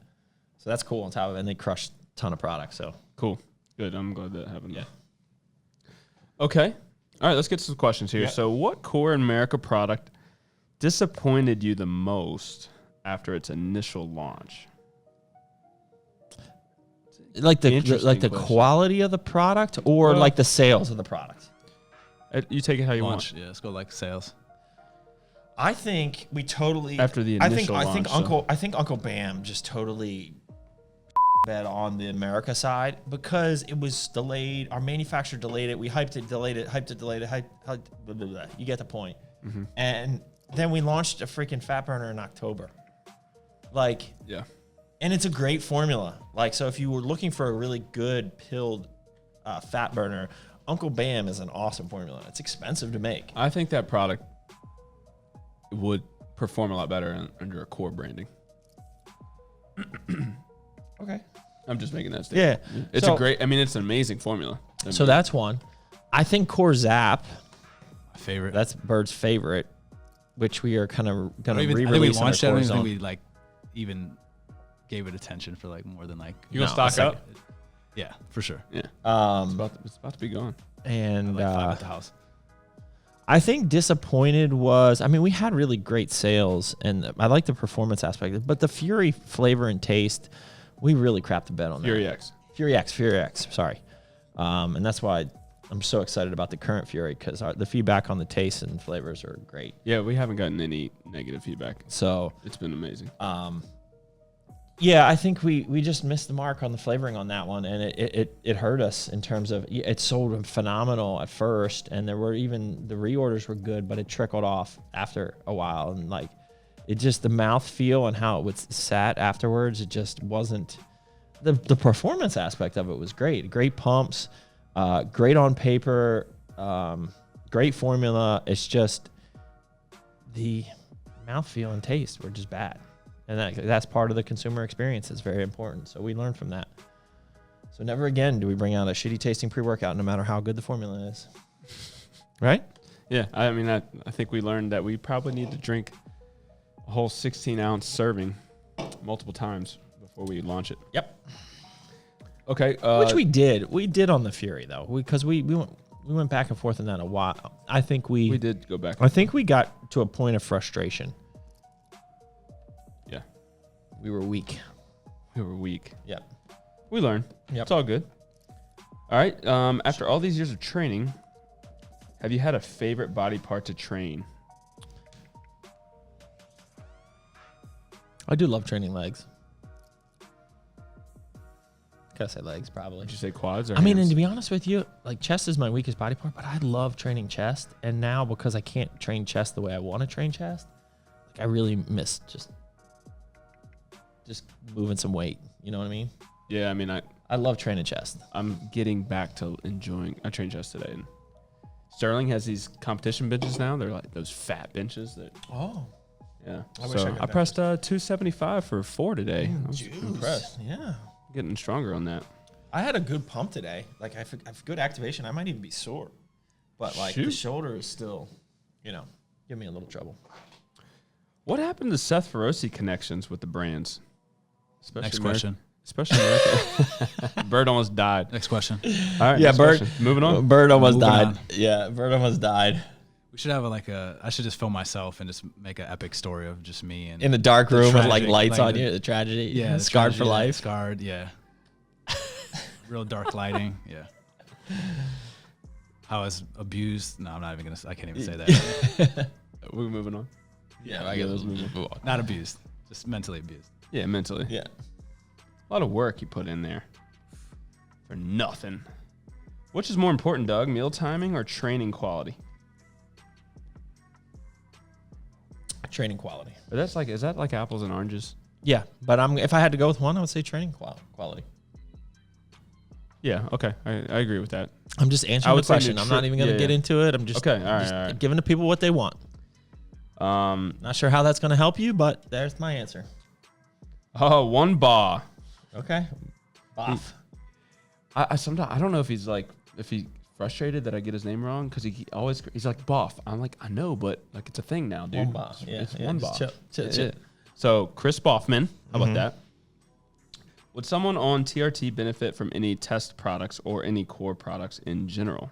So that's cool on top of it, and they crushed a ton of products. So
Cool. Good. I'm glad that happened.
Yeah.
Okay. All right. Let's get to some questions here.
Yeah.
So, what core and merica product disappointed you the most after its initial launch?
Like the
Interesting question.
quality of the product, or
Well-
like the sales of the product.
You take it how you
Launch.
want.
Yeah, let's go like sales.
I think we totally
After the initial
I think
launch, so-
I think Uncle Bam just totally bet on the America side because it was delayed. Our manufacturer delayed it. We hyped it, delayed it, hyped it, delayed it, hyped blah, blah, blah. You get the point.
Mm-hmm.
And then we launched a freaking fat burner in October. Like,
Yeah.
and it's a great formula. Like, so if you were looking for a really good pilled fat burner, Uncle Bam is an awesome formula. It's expensive to make.
I think that product would perform a lot better under a core branding.
Okay.
I'm just making that statement.
Yeah.
It's
So-
it's an amazing formula.
So that's one. I think Core Zap,
My favorite.
that's Bird's favorite, which we are kind of going
I
to
think we
re-release on our
launched it. I
Core
don't even
Zone.
think we like even gave it attention for like more than like.
You gonna
No,
stock up?
Yeah, for sure.
Yeah.
Um,
It's about to be gone.
and
Like 5 at the house.
I think disappointed was, I mean, we had really great sales, and I like the performance aspect, but the Fury flavor and taste, we really crapped the bed on
Fury
that.
X.
Fury X, sorry. And that's why I'm so excited about the current Fury, because the feedback on the taste and flavors are great.
Yeah, we haven't gotten any negative feedback.
So,
It's been amazing.
yeah, I think we just missed the mark on the flavoring on that one, and it hurt us in terms of it sold phenomenal at first, and there were even the reorders were good, but it trickled off after a while, and like it just the mouth feel and how it was sat afterwards, it just wasn't the performance aspect of it was great pumps, great on paper, great formula. It's just the mouthfeel and taste were just bad. And that's part of the consumer experience. It's very important. So we learned from that. So never again do we bring out a shitty tasting pre-workout, no matter how good the formula is. Right?
Yeah, I mean, I think we learned that we probably need to drink a whole 16-ounce serving multiple times before we launch it.
Yep.
Okay.
Which we did. We did on the Fury though, because we went back and forth on that a while. I think
we did go back.
I think we got to a point of frustration.
Yeah.
We were weak.
We were weak.
Yep.
We learned.
Yep.
It's all good. All right. After all these years of training, have you had a favorite body part to train?
I do love training legs. Gotta say legs, probably.
Would you say quads or
I mean, and
hands?
to be honest with you, like chest is my weakest body part, but I love training chest. And now because I can't train chest the way I want to train chest, like I really miss just moving some weight. You know what I mean?
Yeah, I mean,
I love training chest.
I'm getting back to enjoying. I trained chest today, and Sterling has these competition benches now. They're like those fat benches that.
Oh,
Yeah.
I wish I could
I pressed 275 for 4 today. I was
impressed. Yeah.
getting stronger on that.
I had a good pump today. Like I have good activation. I might even be sore, but like the
Shoot.
shoulder is still, give me a little trouble.
What happened to Seth Feroce connections with the brands? Especially
Next question.
Especially America. Bird almost died.
Next question.
All right.
Yeah,
next
Bird.
question. Moving on.
Bird almost
Moving
died.
on.
Yeah, Bird almost died.
We should have I should just film myself and just make an epic story of just me and
In a dark room with like
tragic,
lights
like
on
the-
you, the tragedy.
yeah, the
scarred for
tragedy,
life.
Scarred, yeah. Real dark lighting, yeah. How I was abused. No, I'm not even gonna. I can't even say that.
We're moving on.
Yeah,
I guess let's move on.
Not abused, just mentally abused.
Yeah, mentally.
Yeah.
A lot of work you put in there for nothing. Which is more important, Doug? Meal timing or training quality?
Training quality.
But is that like apples and oranges?
Yeah, but if I had to go with one, I would say training quality.
Yeah. Okay. I agree with that.
I'm just
I
answering the
would say
question. I'm not even going to
yeah,
get
yeah.
into it. I'm just
Okay, all right,
just
all right.
giving the people what they want. Not sure how that's going to help you, but there's my answer.
Oh, one bar.
Okay. Boff.
I sometimes I don't know if he's frustrated that I get his name wrong because he's like Boff. I'm like, I know, but like it's a thing now, dude.
One Boff. Yeah,
It's
yeah,
one
just
Boff.
chill, chill,
Yeah,
chill.
yeah. So Chris Boffman, how about that? Would someone on TRT benefit from any test products or any core products in general?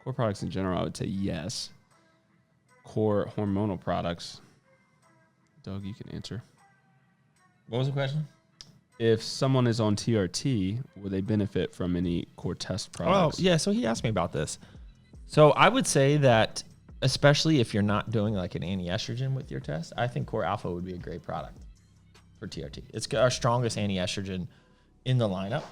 Core products in general, I would say yes. Core hormonal products. Doug, you can answer.
What was the question?
If someone is on TRT, would they benefit from any core test products?
Oh, yeah. So he asked me about this. So I would say that, especially if you're not doing like an anti-estrogen with your test, I think Core Alpha would be a great product for TRT. It's our strongest anti-estrogen in the lineup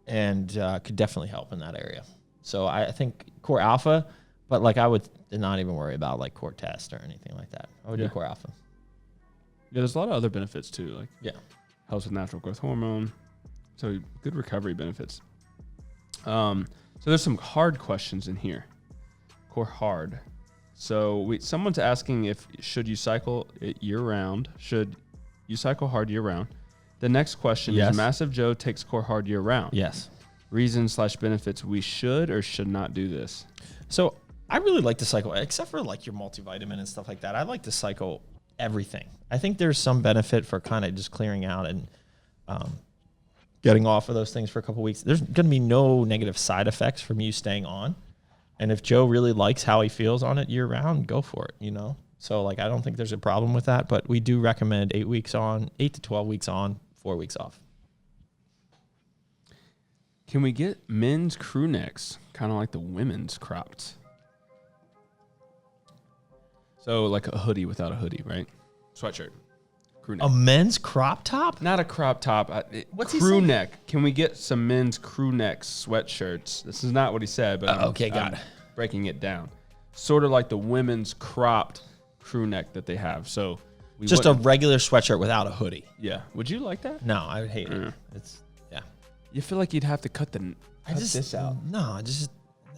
and could definitely help in that area. So I think Core Alpha, but like I would not even worry about like Core Test or anything like that. I would do Core Alpha.
Yeah, there's a lot of other benefits too. Like helps with natural growth hormone. So good recovery benefits. So there's some hard questions in here. Core hard. So someone's asking if should you cycle it year round? Should you cycle hard year round? The next question is Massive Joe takes Core hard year round.
Yes.
Reasons/benefits we should or should not do this.
So I really like to cycle, except for like your multivitamin and stuff like that. I like to cycle everything. I think there's some benefit for kind of just clearing out and getting off of those things for a couple weeks. There's going to be no negative side effects from you staying on. And if Joe really likes how he feels on it year round, go for it, you know? So like, I don't think there's a problem with that, but we do recommend 8 weeks on, 8 to 12 weeks on, 4 weeks off.
Can we get men's crew necks, kind of like the women's cropped? So like a hoodie without a hoodie, right? Sweatshirt. Crew neck.
A men's crop top?
Not a crop top.
What's he
crew
saying?
neck. Can we get some men's crew neck sweatshirts? This is not what he said, but
got it.
Breaking it down. Sort of like the women's cropped crew neck that they have. So
Just a regular sweatshirt without a hoodie.
Yeah. Would you like that?
No, I would hate it. It's
You feel like you'd have to cut this out.
No, I just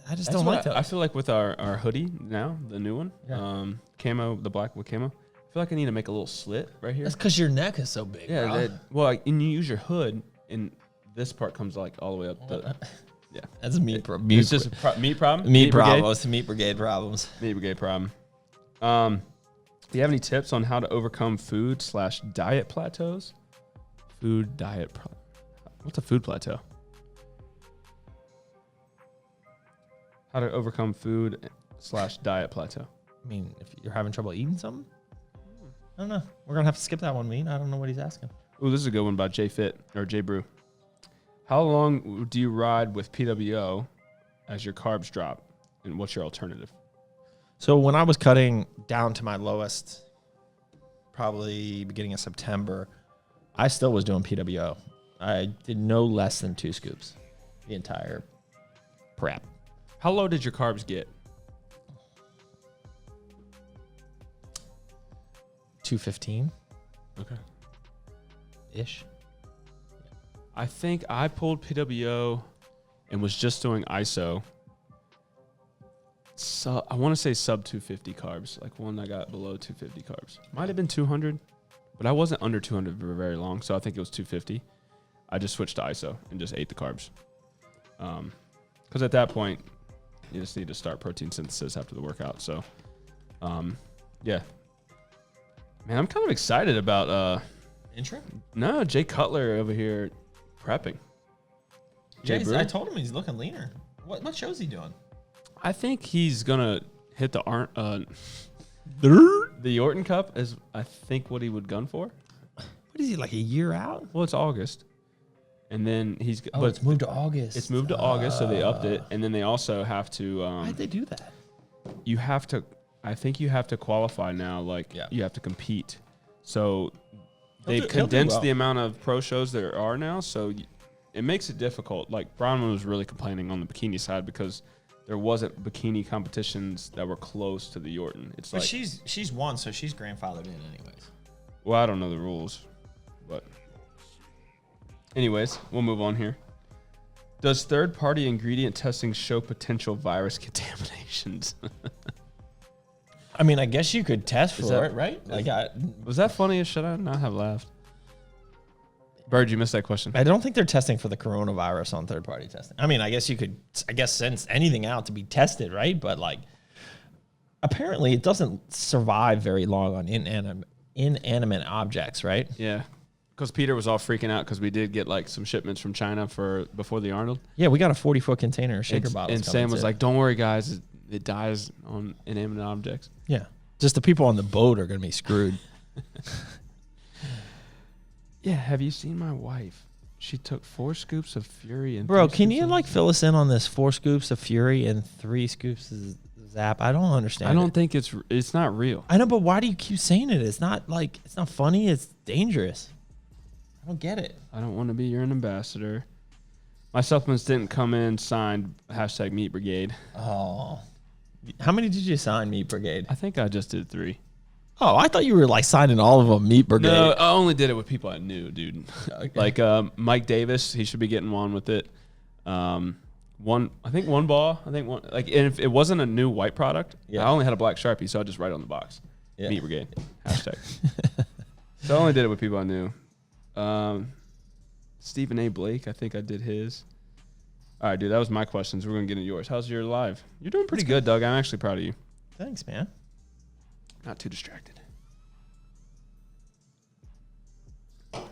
That's
don't like that.
I feel like with our hoodie now, the new one, camo, the black with camo, I feel like I need to make a little slit right here.
That's because your neck is so big.
Yeah, and you use your hood, and this part comes like all the way up.
That's a meat problem.
It's just a meat problem.
Meat
brigade?
problems. Meat brigade problems.
Meat brigade problem. Do you have any tips on how to overcome food/diet plateaus? Food diet. What's a food plateau? How to overcome food/diet plateau?
I mean, if you're having trouble eating something, I don't know. We're gonna have to skip that one, Mean. I don't know what he's asking.
Oh, this is a good one by J Fit or J Brew. How long do you ride with PWO as your carbs drop, and what's your alternative?
So when I was cutting down to my lowest, probably beginning of September, I still was doing PWO. I did no less than 2 scoops the entire prep.
How low did your carbs get?
215.
Okay.
Ish.
I think I pulled PWO and was just doing ISO. So I want to say sub 250 carbs, like one that got below 250 carbs. Might have been 200, but I wasn't under 200 for very long, so I think it was 250. I just switched to ISO and just ate the carbs. Because at that point, you just need to start protein synthesis after the workout. So, yeah. Man, I'm kind of excited about
Intro?
No, Jay Cutler over here prepping.
I told him he's looking leaner. What show is he doing?
I think he's gonna hit the Orton Cup is I think what he would gun for.
What is he, like a year out?
Well, it's August, and then he's
but it's moved to August.
It's moved to August, so they upped it, and then they also have to.
Why'd they do that?
You have to. I think you have to qualify now. Like you have to compete. So they've condensed the amount of pro shows there are now, so it makes it difficult. Like Bronwyn was really complaining on the bikini side because there wasn't bikini competitions that were close to the Orton. It's
but
like
she's won, so she's grandfathered in anyways.
Well, I don't know the rules, but anyways, we'll move on here. Does third-party ingredient testing show potential virus contaminations?
I mean, I guess you could test for it, right?
Was that funny or should I not have laughed? Bird, you missed that question.
I don't think they're testing for the coronavirus on third-party testing. I mean, I guess you could, send anything out to be tested, right? But like, apparently it doesn't survive very long on inanimate objects, right?
Yeah. Because Peter was all freaking out because we did get like some shipments from China before the Arnold.
Yeah, we got a 40-foot container of shaker bottles.
And Sam was like, "Don't worry, guys, it dies on inanimate objects."
Yeah, just the people on the boat are gonna be screwed.
Yeah, have you seen my wife? She took 4 scoops of Fury and
Bro, can you like fill us in on this 4 scoops of Fury and 3 scoops of Zap? I don't understand.
I don't think it's not real.
I know, but why do you keep saying it? It's not funny. It's dangerous. I don't get it.
I don't want to be your ambassador. My supplements didn't come in signed #Meat Brigade.
Oh, how many did you sign, Meat Brigade?
I think I just did 3.
Oh, I thought you were like signing all of them, Meat Brigade.
No, I only did it with people I knew, dude.
Okay.
Like Mike Davis, he should be getting one with it. One ball. And if it wasn't a new white product, I only had a black Sharpie, so I just write on the box, Meat Brigade, #. So I only did it with people I knew. Stephen A. Blake, I think I did his. All right, dude, that was my questions. We're gonna get into yours. How's your live? You're doing pretty good, Doug. I'm actually proud of you.
Thanks, man.
Not too distracted.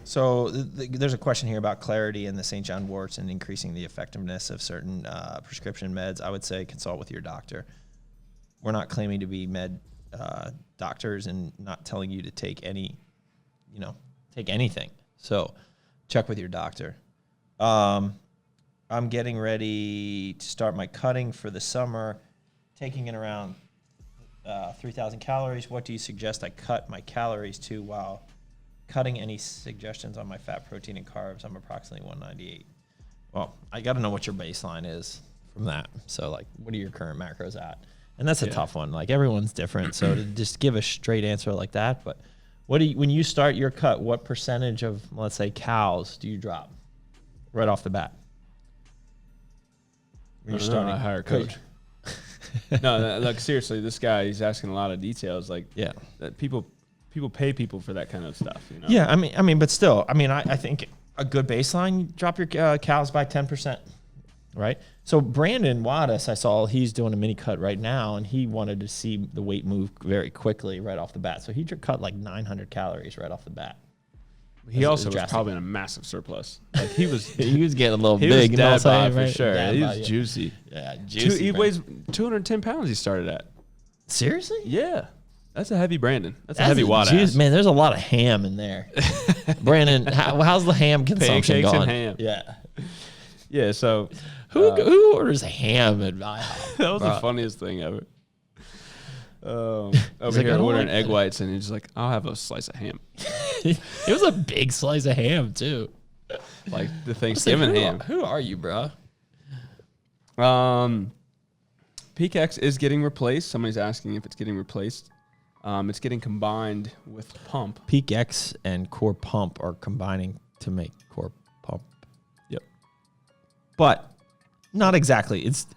So there's a question here about clarity in the St. John warts and increasing the effectiveness of certain prescription meds. I would say consult with your doctor. We're not claiming to be med doctors and not telling you to take anything. So check with your doctor. I'm getting ready to start my cutting for the summer, taking in around 3,000 calories. What do you suggest I cut my calories to while cutting? Any suggestions on my fat, protein, and carbs? I'm approximately 198. Well, I got to know what your baseline is from that. So, like, what are your current macros at? And that's a tough one. Like, everyone's different. So to just give a straight answer like that. But when you start your cut, what percentage of, let's say, cows do you drop right off the bat? When you're starting,
I hire a coach. No, like seriously, this guy, he's asking a lot of details. Like, that people pay people for that kind of stuff. You know?
Yeah, I mean, but still, I think a good baseline, drop your cows by 10%, right? So Brandon Wattis, I saw he's doing a mini cut right now, and he wanted to see the weight move very quickly right off the bat. So he cut like 900 calories right off the bat.
He also was probably in a massive surplus. Like he was
getting a little
he
big.
Was dad bod for
right?
sure.
Dad
He
bod,
was juicy.
Yeah, juicy.
He weighs 210 pounds. He started at.
Seriously?
Yeah, that's a heavy Brandon. That's a heavy wad
juice,
ass.
man. There's a lot of ham in there. Brandon, how's the ham consumption
Pancakes
going?
and ham.
Yeah.
Yeah. So
who orders ham at IHOP?
that was the funniest thing ever. Over
like,
here
I don't
ordering
like
egg
that.
whites, and he's like, "I'll have a slice of ham."
It was a big slice of ham too.
Like the Thanksgiving ham.
Who are you, bro?
Peak X is getting replaced. Somebody's asking if it's getting replaced. It's getting combined with Pump.
Peak X and Core Pump are combining to make Core Pump.
Yep.
But not exactly. It's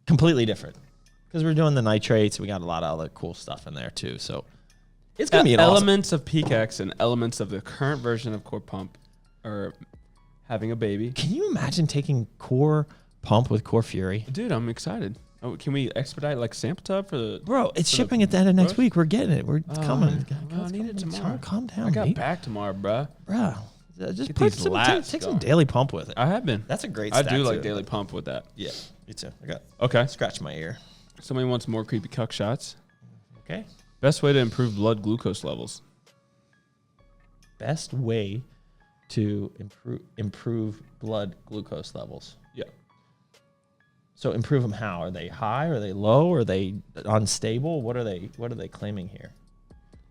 completely different because we're doing the nitrates. We got a lot of other cool stuff in there too. So it's gonna be an
elements of Peak X and elements of the current version of Core Pump are having a baby.
Can you imagine taking Core Pump with Core Fury?
Dude, I'm excited. Oh, can we expedite like sample tub for the?
Bro, it's shipping at the end of next week. We're getting it. It's coming.
I need it tomorrow.
Calm down,
I got
mate.
back tomorrow, bro.
Bro, just
Get
put
these
some,
lats
take some
going.
Daily Pump with it.
I have been.
That's a great
I
stack
do like
too.
Daily Pump with that.
Yeah, me too. I got
Okay.
scratch my ear.
Somebody wants more creepy cuck shots.
Okay.
Best way to improve blood glucose levels.
Best way to improve blood glucose levels.
Yeah.
So improve them how? Are they high? Are they low? Are they unstable? What are they claiming here?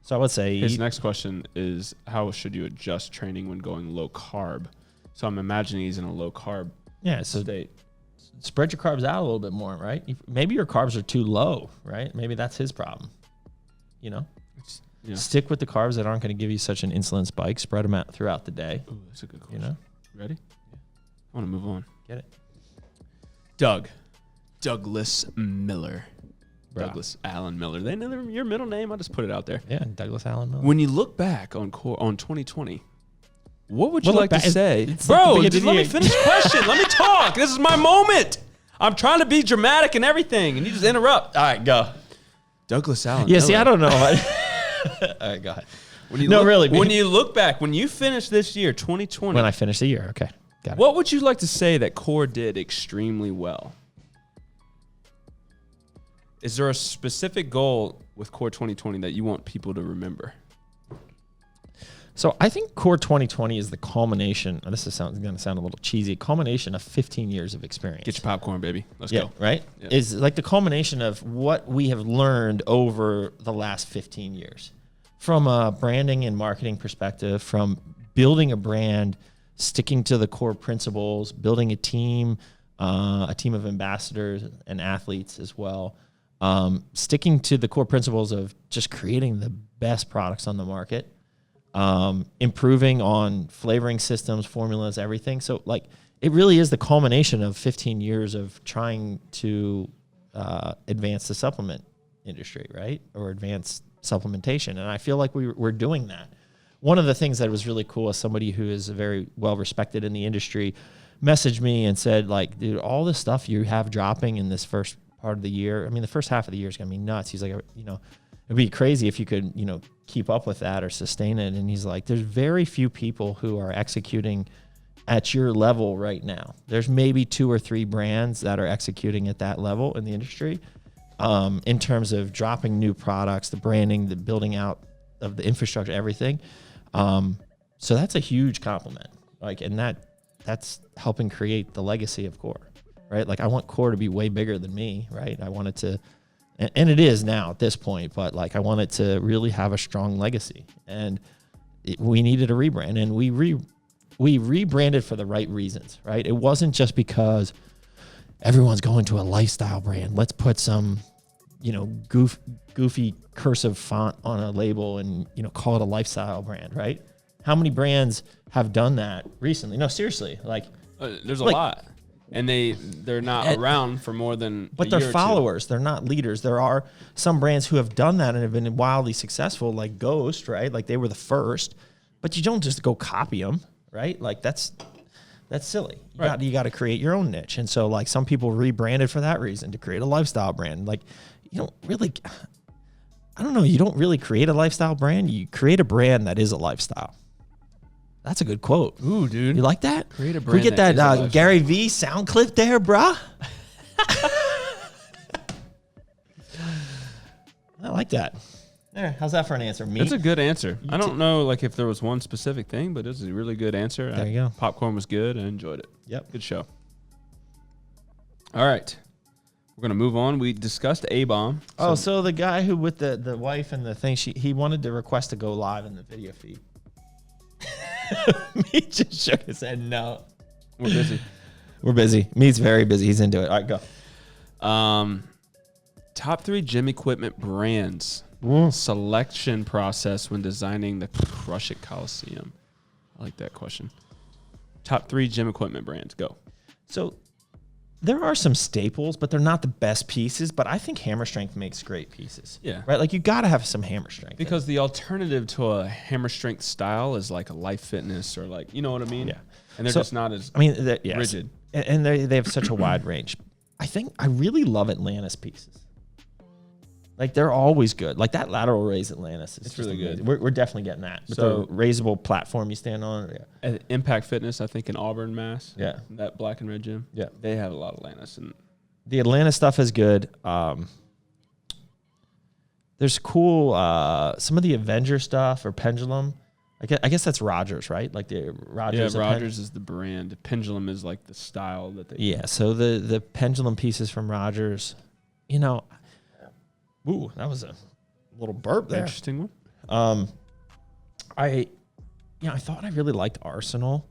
So I would say
His next question is, how should you adjust training when going low carb? So I'm imagining he's in a low carb state.
Spread your carbs out a little bit more, right? Maybe your carbs are too low, right? Maybe that's his problem. You know?
Yeah.
Stick with the carbs that aren't going to give you such an insulin spike. Spread them out throughout the day.
Ooh, that's a good question.
You know?
Ready? Yeah. I want to move on.
Get it?
Douglas Miller.
Bro.
Douglas Allen Miller. They know your middle name. I'll just put it out there.
Yeah, Douglas Allen Miller.
When you look back on 2020, what would you
Well,
like to
look back-
say?
it's
Bro,
like the
just let me
beginning.
finish the question. Let me talk. This is my moment. I'm trying to be dramatic and everything, and you just interrupt.
All right, go.
Douglas Allen
Yeah,
Miller.
see, I don't know. All right, go ahead.
When you
No,
look,
really,
When you look back, when you finish this year, 2020,
When I finish the year, okay. Got it.
what would you like to say that Core did extremely well? Is there a specific goal with Core 2020 that you want people to remember?
So I think Core 2020 is the culmination. This is going to sound a little cheesy. Culmination of 15 years of experience.
Get your popcorn, baby. Let's
Yeah,
go.
right?
Yeah.
Is like the culmination of what we have learned over the last 15 years. From a branding and marketing perspective, from building a brand, sticking to the core principles, building a team of ambassadors and athletes as well, sticking to the core principles of just creating the best products on the market, improving on flavoring systems, formulas, everything. So like it really is the culmination of 15 years of trying to advance the supplement industry, right? Or advance supplementation. And I feel like we're doing that. One of the things that was really cool is somebody who is very well respected in the industry messaged me and said, like, dude, all the stuff you have dropping in this first part of the year, I mean, the first half of the year is going to be nuts. He's like, it'd be crazy if you could, keep up with that or sustain it. And he's like, there's very few people who are executing at your level right now. There's maybe 2 or 3 brands that are executing at that level in the industry, in terms of dropping new products, the branding, the building out of the infrastructure, everything. So that's a huge compliment. Like, and that's helping create the legacy of Core, right? Like I want Core to be way bigger than me, right? I want it to, and it is now at this point, but like I want it to really have a strong legacy. And we needed a rebrand, and we rebranded for the right reasons, right? It wasn't just because everyone's going to a lifestyle brand. Let's put some, goofy cursive font on a label and, call it a lifestyle brand, right? How many brands have done that recently? No, seriously, like
there's a lot. And they're not around for more than
but
a
they're
year or
followers. They're not leaders. There are some brands who have done that and have been wildly successful, like Ghost, right? Like they were the first, but you don't just go copy them, right? Like that's silly. You got to create your own niche. And so like some people rebranded for that reason, to create a lifestyle brand. Like you don't really create a lifestyle brand. You create a brand that is a lifestyle. That's a good quote.
Ooh, dude.
You like that?
Create a
brand. Can we get that Gary V sound clip there, bruh? I like that. There, how's that for an answer?
It's a good answer. I don't know like if there was one specific thing, but it's a really good answer.
There you go.
Popcorn was good. I enjoyed it.
Yep.
Good show. All right. We're going to move on. We discussed A-Bomb.
So the guy who with the wife and the thing, he wanted to request to go live in the video feed. He just shook his head no.
We're busy.
We're busy. Meat's very busy. He's into it. All right, go.
Top 3 gym equipment brands. Selection process when designing the Crush It Coliseum. I like that question. Top 3 gym equipment brands. Go.
So there are some staples, but they're not the best pieces. But I think Hammer Strength makes great pieces.
Yeah.
Right? Like you got to have some Hammer Strength.
Because the alternative to a Hammer Strength style is like a Life Fitness or like, you know what I mean?
Yeah.
And they're just not as rigid.
And they have such a wide range. I really love Atlantis pieces. Like they're always good. Like that lateral raise Atlantis is
really good.
We're definitely getting that. With
So-
the raisable platform you stand on. Yeah.
Impact Fitness, I think in Auburn, Mass.
Yeah.
That black and red gym.
Yeah.
They have a lot of Atlantis. And
The Atlanta stuff is good. There's cool, some of the Avenger stuff or Pendulum. I guess that's Rogers, right? Like the Rogers.
Yeah, Rogers is the brand. Pendulum is like the style that they.
Yeah. So the Pendulum pieces from Rogers, ooh, that was a little burp there.
Interesting one.
I thought I really liked Arsenal,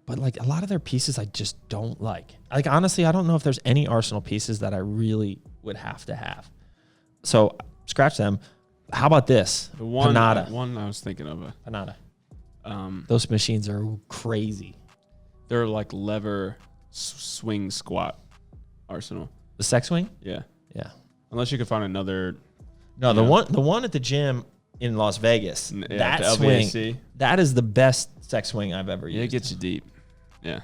but like a lot of their pieces I just don't like. Like honestly, I don't know if there's any Arsenal pieces that I really would have to have. So scratch them. How about this?
The one
Panada.
One I was thinking of.
Panada. Those machines are crazy.
They're like lever swing squat Arsenal.
The sex swing?
Yeah.
Yeah.
Unless you could find another.
No, the one at the gym in Las Vegas.
Yeah,
that
the
swing.
LVAC.
That is the best sex swing I've ever
Yeah,
used.
it gets you deep. Yeah.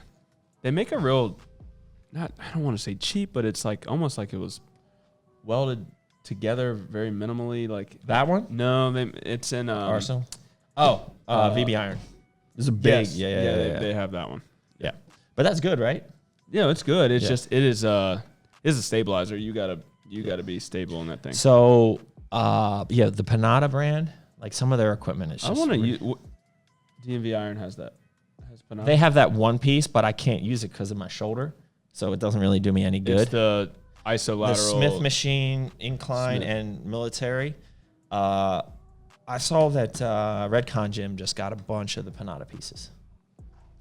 They make a real, I don't want to say cheap, but it's like almost like it was welded together very minimally. Like
that one?
no, it's in
Arsenal. Oh, VB Iron. This is a big.
Yes.
Yeah.
They have that one.
Yeah. But that's good, right?
Yeah, it's good. It's just it is a stabilizer. You gotta be stable in that thing.
So the Panada brand, like some of their equipment is just.
I want to use. DMV Iron has that.
They have that one piece, but I can't use it because of my shoulder, so it doesn't really do me any good.
It's the isolateral.
The Smith machine, incline, and military. I saw that Redcon Gym just got a bunch of the Panada pieces.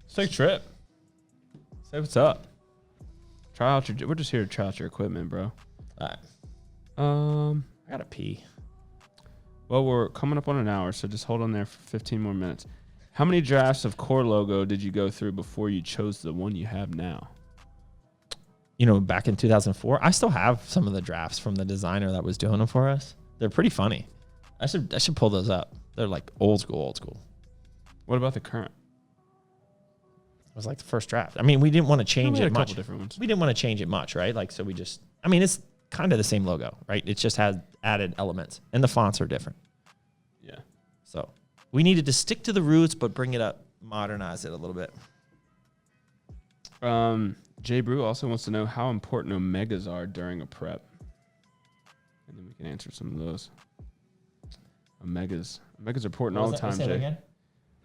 Let's take a trip. Say what's up. Try out your. We're just here to try out your equipment, bro.
All right. I gotta pee.
Well, we're coming up on an hour, so just hold on there for 15 more minutes. How many drafts of Core logo did you go through before you chose the one you have now?
You know, back in 2004, I still have some of the drafts from the designer that was doing them for us. They're pretty funny. I should pull those up. They're like old school.
What about the current?
It was like the first draft. I mean, we didn't want to change it
a
much.
couple different ones.
We didn't want to change it much, right? Like, so we just, I mean, it's kind of the same logo, right? It just has added elements, and the fonts are different.
Yeah.
So we needed to stick to the roots, but bring it up, modernize it a little bit.
Jay Brew also wants to know how important omegas are during a prep. And then we can answer some of those. Omegas are important all the time, Jay.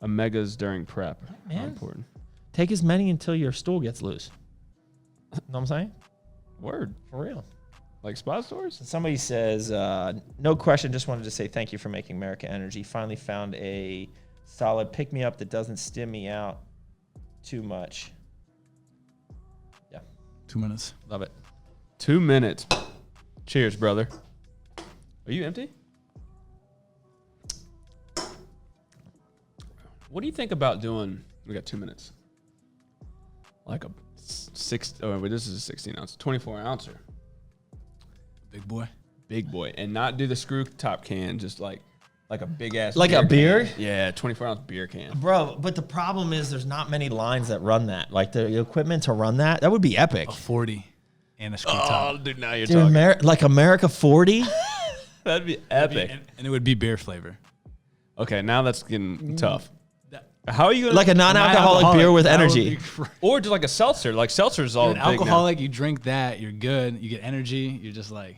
Omegas during prep are important.
Take as many until your stool gets loose. Know what I'm saying?
Word.
For real.
Like spot stores?
Somebody says, no question, just wanted to say thank you for making Merica Energy. Finally found a solid pick-me-up that doesn't stim me out too much. Yeah.
2 minutes.
Love it.
2 minutes. Cheers, brother. Are you empty? What do you think about doing? We got 2 minutes. Like a this is a 16 ounce, 24 ouncer. Big boy. And not do the screw top can, just like a big ass.
Like a beer?
Can. Yeah, 24 ounce beer can.
Bro, but the problem is there's not many lines that run that. Like the equipment to run that would be epic.
A 40 and a screw top.
Oh, dude, now you're talking.
Like America 40?
That'd be epic.
And it would be beer flavor.
Okay, now that's getting tough. How are you gonna
like a non-alcoholic beer with energy,
or just like a seltzer? Like seltzer's all
an alcoholic. You drink that, you're good. You get energy. You're just like.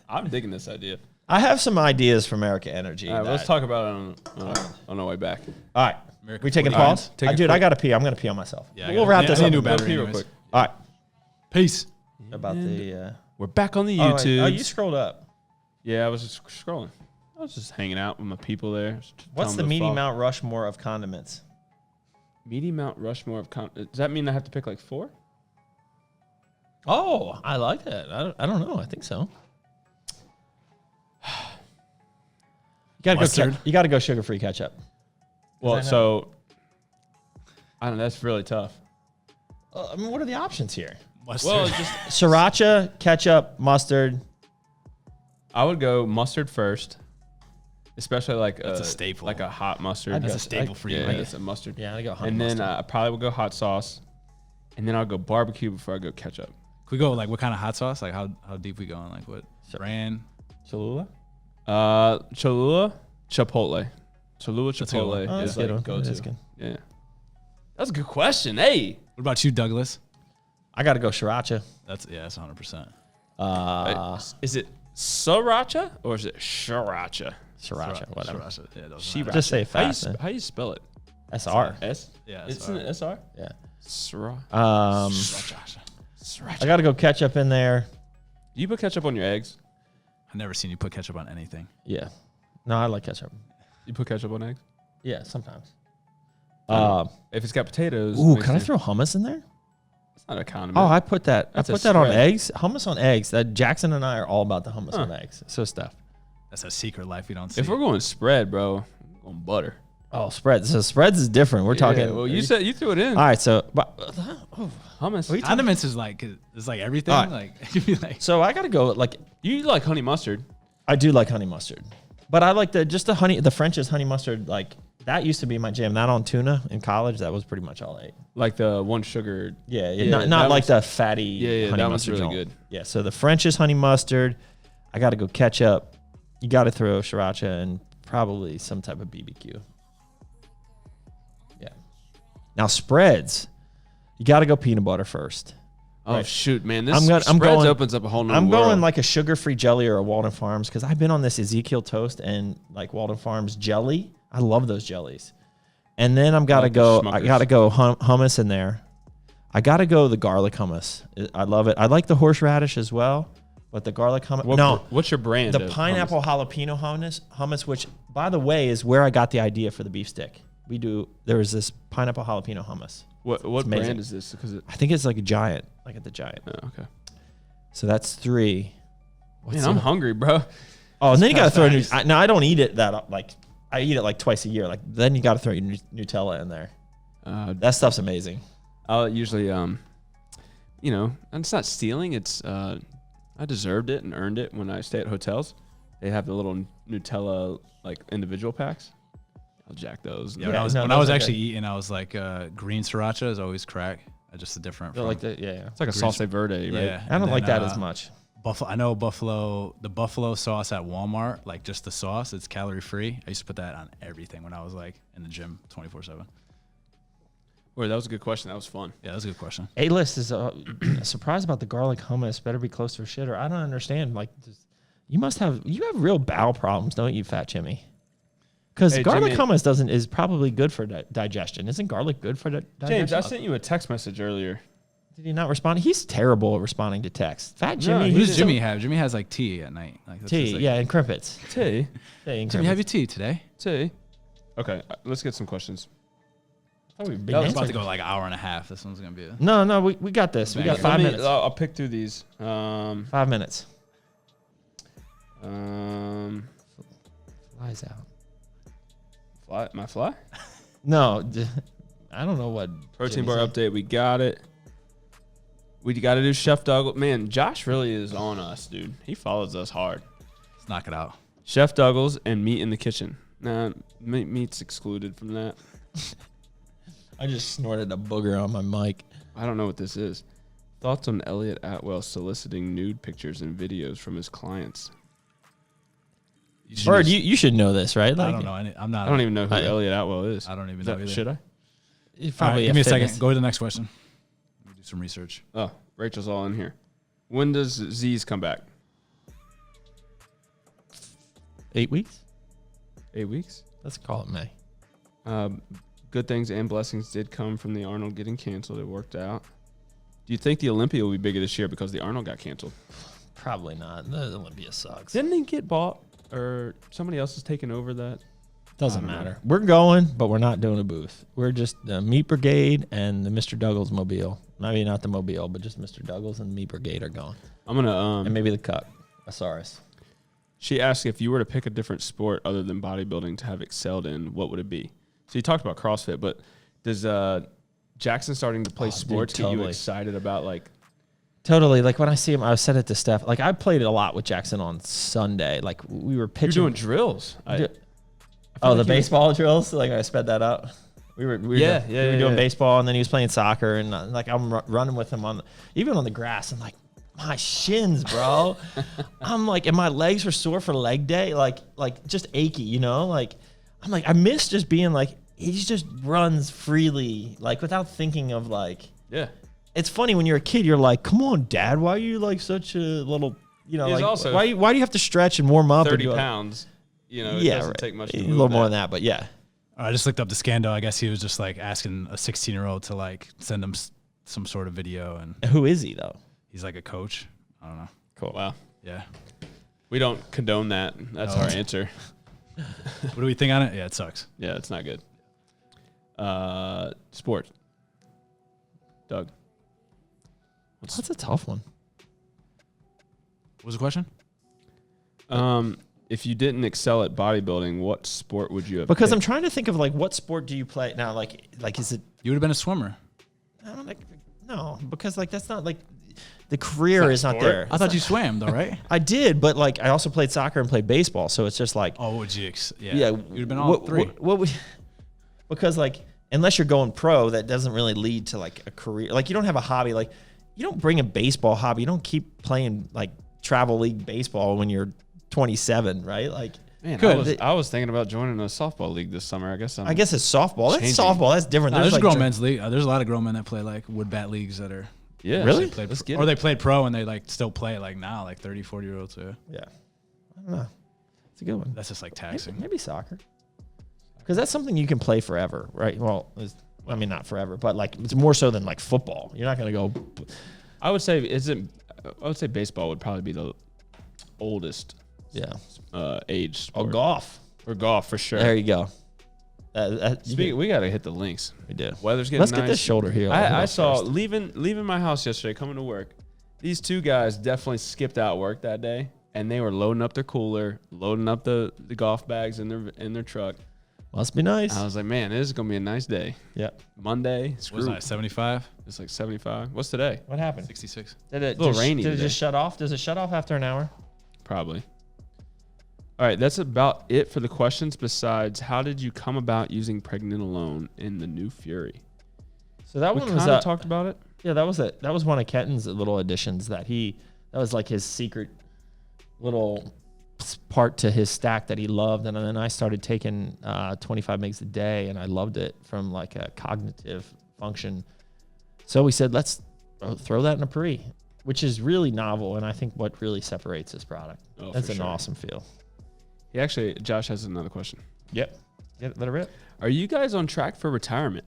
I'm digging this idea.
I have some ideas for America Energy.
All right, let's talk about it on our way back.
All right,
America
we taking a
40.
pause? Dude, I gotta pee. I'm gonna pee on myself.
Yeah,
we'll wrap this up.
Real quick.
All right,
peace.
about the.
We're back on the YouTube.
Oh, you scrolled up.
Yeah, I was just scrolling. I was just hanging out with my people there.
What's the meaty Mount Rushmore of condiments?
Meaty Mount Rushmore of condiments. Does that mean I have to pick like 4?
Oh, I like that. I don't know. I think so. You gotta go sugar-free ketchup.
Well, so I don't know. That's really tough.
I mean, what are the options here?
Mustard.
Well, just
Sriracha, ketchup, mustard.
I would go mustard first, especially like
That's a staple.
like a hot mustard.
That's a staple for you.
Yeah,
Right?
it's a mustard.
Yeah, I go honey
And then
mustard.
I probably would go hot sauce, and then I'll go barbecue before I go ketchup.
Can we go like what kind of hot sauce? Like how deep we going? Like what brand?
Cholula?
Cholula, Chipotle. Cholula Chipotle
Oh,
is
that's good.
like go
That's
to.
good.
Yeah, that's a good question. Hey,
What about you, Douglas?
I gotta go sriracha.
That's 100%.
is it sriracha or is it sriracha?
Sriracha, whatever.
Sriracha. Yeah, it doesn't
Sriracha.
matter.
Just say it fast.
How you spell it?
SR.
S?
Yeah,
It's
SR.
an SR?
Yeah.
Sriracha.
I gotta go ketchup in there.
Do you put ketchup on your eggs?
I've never seen you put ketchup on anything.
Yeah. No, I like ketchup.
You put ketchup on eggs?
Yeah, sometimes.
If it's got potatoes.
Ooh,
makes
can I
it-
throw hummus in there?
It's not a condiment.
Oh, I put that.
That's a
I put that on
spread.
eggs. Hummus on eggs. That Jackson and I are all about the hummus on eggs. So stuff.
That's a secret life we don't see.
If we're going spread, bro, I'm going butter.
Oh, spreads. So spreads is different. We're talking.
Well, you said you threw it in.
All right. So,
Hummus.
condiments is like everything.
All right.
Like it could be like
so I gotta go. Like,
You like honey mustard.
I do like honey mustard, but I like the French's honey mustard. Like that used to be my jam. That on tuna in college. That was pretty much all I ate.
Like the one sugar.
Yeah,
Yeah,
not
that
like
was-
the fatty.
Yeah,
honey
that one's
mustard
really
joint.
good.
Yeah, so the French's honey mustard. I got to go ketchup. You got to throw sriracha and probably some type of BBQ. Yeah. Now spreads, you got to go peanut butter first.
Oh
Right.
shoot, man! This
I'm
spreads
going-
opens up a whole new
I'm
world.
going like a sugar-free jelly or a Walden Farms because I've been on this Ezekiel toast and like Walden Farms jelly. I love those jellies. And then I gotta
like the
go
Schmuckers.
hummus in there. I gotta go the garlic hummus. I love it. I like the horseradish as well, but the garlic hummus.
What's your brand?
The
of
pineapple
hummus?
jalapeno hummus, which by the way is where I got the idea for the beef stick. There was this pineapple jalapeno hummus.
What
amazing.
brand is this? Because
I think it's like a Giant, like at the Giant.
oh, okay.
So that's 3.
Man, I'm hungry, bro.
Oh, and then you got to throw
fast.
now I don't eat it that like I eat it like twice a year. Like then you got to throw your Nutella in there. That stuff's amazing.
I'll usually, and it's not stealing. It's I deserved it and earned it when I stay at hotels. They have the little Nutella like individual packs. I'll jack those.
Yeah,
Yeah,
when I was actually eating, I was like, green sriracha is always crack. Just a different.
They're like that, yeah.
It's like a salsa verde, right?
Yeah,
I don't like that as much.
I know the buffalo sauce at Walmart, like just the sauce, it's calorie free. I used to put that on everything when I was like in the gym 24/7.
Wait, that was a good question. That was fun.
Yeah, that's a good question.
A-list is surprised about the garlic hummus. Better be close to a shitter. I don't understand. Like, you have real bowel problems, don't you, Fat Jimmy? Because
Hey,
garlic
Jimmy.
hummus is probably good for digestion. Isn't garlic good for digestion?
James, I sent you a text message earlier.
Did he not respond? He's terrible at responding to text. Fat Jimmy.
he
Who does
did.
Jimmy have? Jimmy has like tea at night. Like, that's
Tea,
like,
yeah, and crimpets.
Tea.
Tea and
Jimmy, have
crimpets.
your tea today?
Tea. Okay, let's get some questions.
Oh, we've been
That was about to
answering.
go like an hour and a half. This one's gonna be.
No, we got this. We got
Banger.
5 minutes.
I'll pick through these.
5 minutes.
Flies
out.
my fly?
No, I don't know what.
Protein
Jimmy's
bar
on.
update. We got it. We got to do Chef Douglas. Man, Josh really is on us, dude. He follows us hard.
Let's knock it out.
Chef Douglas and meat in the kitchen. Nah, meat's excluded from that.
I just snorted a booger on my mic.
I don't know what this is. Thoughts on Elliott Atwell soliciting nude pictures and videos from his clients?
Bird, you should know this, right?
I don't know. I'm not.
I don't even know who
I-
Elliott Atwell is.
I don't even
Is
know
that-
either.
Should I?
It's
All right,
probably
give me a
fitness.
second. Go to the next question. Let me do some research.
Oh, Rachel's all in here. When does Z's come back?
8 weeks?
8 weeks?
Let's call it May.
Good things and blessings did come from the Arnold getting canceled. It worked out. Do you think the Olympia will be bigger this year because the Arnold got canceled?
Probably not. The Olympia sucks.
Didn't he get bought or somebody else is taking over that?
Doesn't
I don't
matter. We're going, but we're not doing a booth. We're just the Meat Brigade and the Mr. Douglas Mobile. Maybe not the Mobile, but just Mr. Douglas and Meat Brigade are going.
I'm gonna
And maybe the Cup. Asaurus.
She asked if you were to pick a different sport other than bodybuilding to have excelled in, what would it be? So you talked about CrossFit, but does Jackson starting to play sports get you
totally.
excited about like?
Totally. Like when I see him, I said it to Steph. Like I played a lot with Jackson on Sunday. Like we were
You're
pitching.
doing drills.
The
like you-
baseball drills. Like I sped that up. We were doing baseball, and then he was playing soccer, and like I'm running with him even on the grass. I'm like, my shins, bro. I'm like, and my legs are sore for leg day, like just achy, you know. Like I'm like, I miss just being like he just runs freely, like without thinking of like.
Yeah.
It's funny when you're a kid, you're like, come on, Dad, why are you like such a little, you know,
He's
like
also
why do you have to stretch and warm up?
30
and do
pounds. You know, it
Yeah,
doesn't
right.
take much to
a
move
little more
that.
than that, but yeah.
I just looked up the scandal. I guess he was just like asking a 16-year-old to like send him some sort of video, and
Who is he though?
he's like a coach. I don't know.
Cool.
Wow.
Yeah.
We don't condone that. That's
No.
our answer.
What do we think on it? Yeah, it sucks.
Yeah, it's not good. Sport. Doug.
That's a tough one.
What was the question?
If you didn't excel at bodybuilding, what sport would you have
Because I'm
picked?
trying to think of like what sport do you play now? Like is it?
You would have been a swimmer.
I don't like no, because like that's not like the career is not
sport.
there.
I thought you swam though, right?
I did, but like I also played soccer and played baseball, so it's just like
Oh, what would you? Yeah.
yeah,
You'd have been all three.
What would? Because like unless you're going pro, that doesn't really lead to like a career. Like you don't have a hobby. Like you don't bring a baseball hobby. You don't keep playing like travel league baseball when you're 27, right? Like
Man,
Good.
I was thinking about joining a softball league this summer. I guess
it's softball. That's
changing.
softball. That's different.
There's a
like
grown men's league. There's a lot of grown men that play like wood bat leagues that are
Yeah.
Really?
played
Let's
pro,
get
or
it.
they played pro and they like still play like now, like 30, 40-year-olds. Yeah.
Yeah. I don't know. It's a good one.
That's just like taxing.
Maybe soccer. Because that's something you can play forever, right? Well, I mean, not forever, but like it's more so than like football. You're not going to go.
I would say baseball would probably be the oldest
Yeah.
age
Oh,
sport.
golf.
Or golf for sure.
There you go.
We got to hit the links.
We do.
Weather's getting
Let's
nice.
get this shoulder here.
I saw leaving my house yesterday, coming to work. These two guys definitely skipped out work that day, and they were loading up their cooler, loading up the golf bags in their truck.
Must be nice.
I was like, man, this is gonna be a nice day.
Yeah.
Monday,
What was that, 75?
It's like 75. What's today?
What happened?
66.
Did it
A little
just,
rainy
Did it
today.
just shut off? Does it shut off after an hour?
Probably. All right, that's about it for the questions. Besides, how did you come about using pregnenolone in the new Fury?
So that
We
one was
kind of talked about it.
Yeah, that was one of Kenton's little additions that was like his secret little part to his stack that he loved. And then I started taking 25 mgs a day, and I loved it from like a cognitive function. So we said, let's throw that in a pre, which is really novel. And I think what really separates this product.
Oh,
That's
for
an
sure.
awesome feel.
Josh has another question.
Yep. Yeah, let it rip.
Are you guys on track for retirement?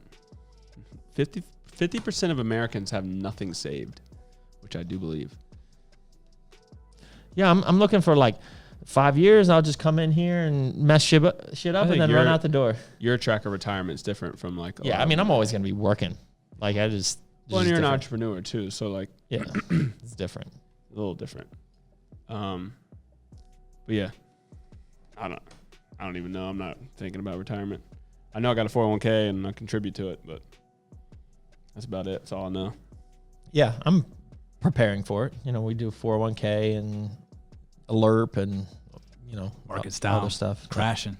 50% of Americans have nothing saved, which I do believe.
Yeah, I'm looking for like 5 years. I'll just come in here and mess shit up
think
and then run out the door.
Your track of retirement is different from like. a
Yeah,
lot
I
of
mean,
them.
I'm always gonna be working. Like I just.
Well, and you're an
different.
entrepreneur too, so like
Yeah, it's different.
a little different. But yeah, I don't even know. I'm not thinking about retirement. I know I got a 401k and I contribute to it, but that's about it. That's all I know.
Yeah, I'm preparing for it. You know, we do 401k and a LERP and
Market's
other
down.
stuff.
Crashing.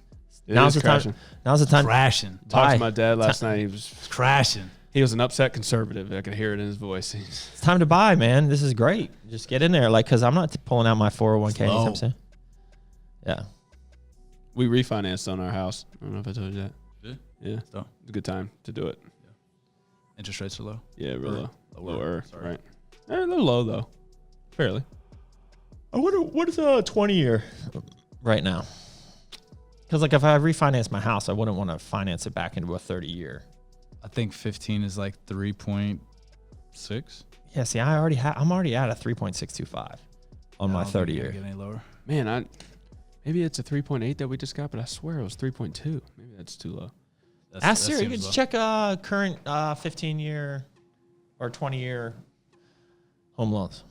Now's the
crashing.
time. Now's the time.
Crashing.
Talked
Buy.
to my dad last night.
It's crashing.
He was an upset conservative. I could hear it in his voice.
It's time to buy, man. This is great. Just get in there, like, because I'm not pulling out my 401k anytime soon. Yeah.
We refinanced on our house. I don't know if I told you that. Yeah.
So
It's a good time to do it.
interest rates are low.
Yeah, real low. Lower.
Sorry.
Right. A little low, though. Fairly.
I wonder what is a 20-year right now? Because like if I refinance my house, I wouldn't want to finance it back into a 30-year.
I think 15 is like 3.6.
Yeah, see, I'm already at a 3.625 on my 30-year.
Get any lower?
Man, maybe it's a 3.8 that we just got, but I swear it was 3.2. Maybe that's too low.
Ask Siri.
seems
Just
low.
check current 15-year or 20-year home loans.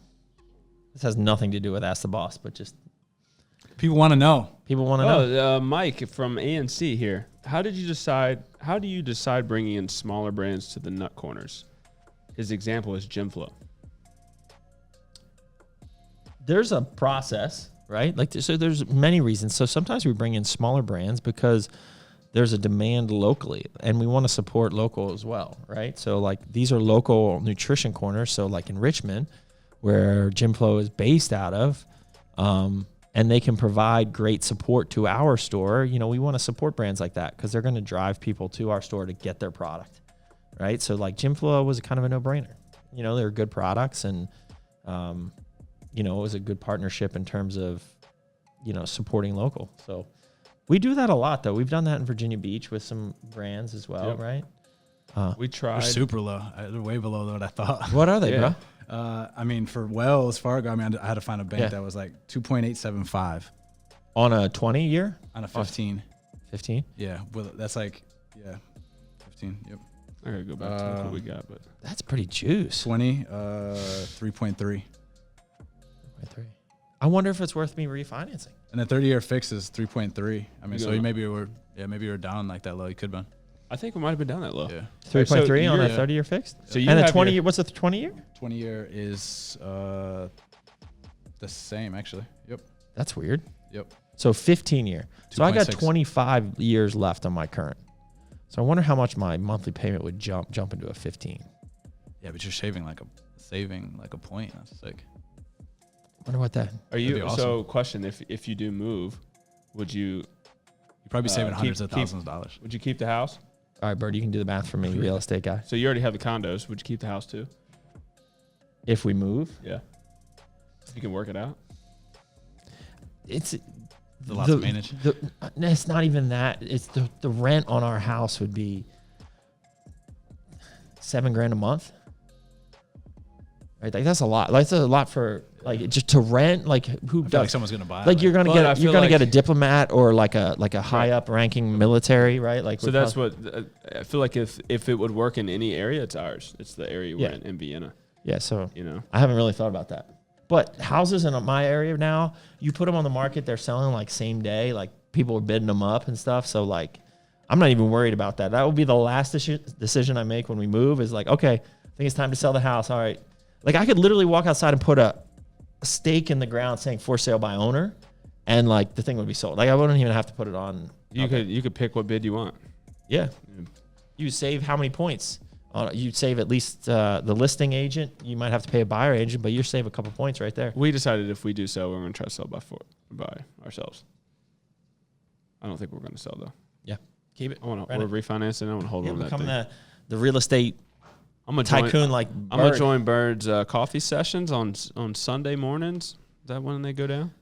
This has nothing to do with Ask the Boss, but just
People want to know.
people want to know.
Oh, Mike from ANC here. How do you decide bringing in smaller brands to the nut corners? His example is Gym Flow.
There's a process, right? Like, so there's many reasons. So sometimes we bring in smaller brands because there's a demand locally and we want to support local as well, right? So like these are local nutrition corners. So like in Richmond, where Gym Flow is based out of, and they can provide great support to our store. You know, we want to support brands like that because they're going to drive people to our store to get their product, right? So like Gym Flow was kind of a no-brainer. You know, they're good products and, you know, it was a good partnership in terms of, you know, supporting local. So we do that a lot, though. We've done that in Virginia Beach with some brands as well,
Yep.
right?
We tried.
They're super low. They're way below what I thought.
What are they,
Yeah.
bro?
I mean, for Wells Fargo, I mean, I had to find a bank
Yeah.
that was like 2.875
On a 20-year?
on a 15.
15?
Yeah, well, that's like 15. Yep.
I gotta go back to look what we got, but
That's pretty juice.
20, 3.3,
I wonder if it's worth me refinancing.
and the 30-year fix is 3.3. I mean,
You
so
go.
you maybe were down like that low. You could have been.
I think we might have been down that low.
Yeah.
3.3 on a
you're-
30-year fixed?
So you
And a
have
20
your-
year, what's a 20-year?
20-year is the same actually. Yep.
That's weird.
Yep.
So 15-year. So I got
2.6.
25 years left on my current. So I wonder how much my monthly payment would jump into a 15.
Yeah, but you're saving like a point. That's sick.
Wonder what that.
Are
That'd
you
be awesome.
so? Question: if you do move, would you?
You're probably saving hundreds of
keep-
thousands of dollars.
Would you keep the house?
All right, Bird, you can do the math for me, real estate guy.
So you already have the condos. Would you keep the house too?
If we move,
Yeah. If you can work it out.
it's
The lot to manage.
It's not even that. It's the rent on our house would be $7,000 a month. Right, like that's a lot. Like, that's a lot for like just to rent. Like who
I feel
does?
like someone's gonna buy.
Like you're gonna
But I
get you're
feel
gonna
like-
get a diplomat or like a high up ranking military, right? Like
So
we're
that's
prob-
what I feel like. If it would work in any area, it's ours. It's the area we're
Yeah.
in Vienna.
yeah. So
You know.
I haven't really thought about that. But houses in my area now, you put them on the market, they're selling like same day. Like people are bidding them up and stuff. So like, I'm not even worried about that. That will be the last decision I make when we move. Is like, okay, I think it's time to sell the house. All right. Like I could literally walk outside and put a stake in the ground saying for sale by owner, and like the thing would be sold. Like I wouldn't even have to put it on.
You could pick what bid you want.
Yeah. You save how many points? You'd save at least the listing agent. You might have to pay a buyer agent, but you save a couple points right there.
We decided if we do sell, we're going to try to sell by ourselves. I don't think we're going to sell though.
Yeah. Keep it.
We're refinancing. I want to hold on to that
Become
thing.
the real estate
I'm gonna
tycoon
join,
like
I'm gonna
Bird.
join Bird's coffee sessions on Sunday mornings. Is that when they go down?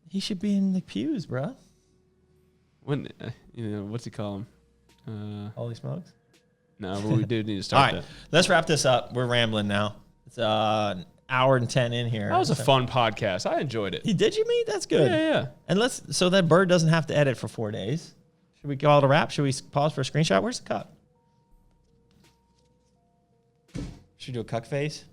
He should be in the pews, bro.
When what's he call them?
Holy smokes.
No, but we do need to
All
start
right,
that.
let's wrap this up. We're rambling now. It's an hour and 10 in here.
That was a fun podcast. I enjoyed it.
Did you meet? That's good.
Yeah.
And so that Bird doesn't have to edit for 4 days. Should we call it a wrap? Should we pause for a screenshot? Where's the cup? Should we do a cuck face?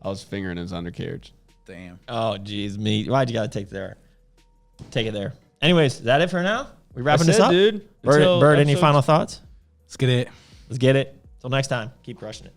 I was fingering his undercarriage.
Damn.
Oh, geez, me. Why'd you gotta take it there? Anyways, is that it for now? We wrapping
That's
this
it,
up,
dude.
Bird,
Until
Bird, any
episode-
final thoughts?
Let's get it.
Let's get it. Till next time. Keep crushing it.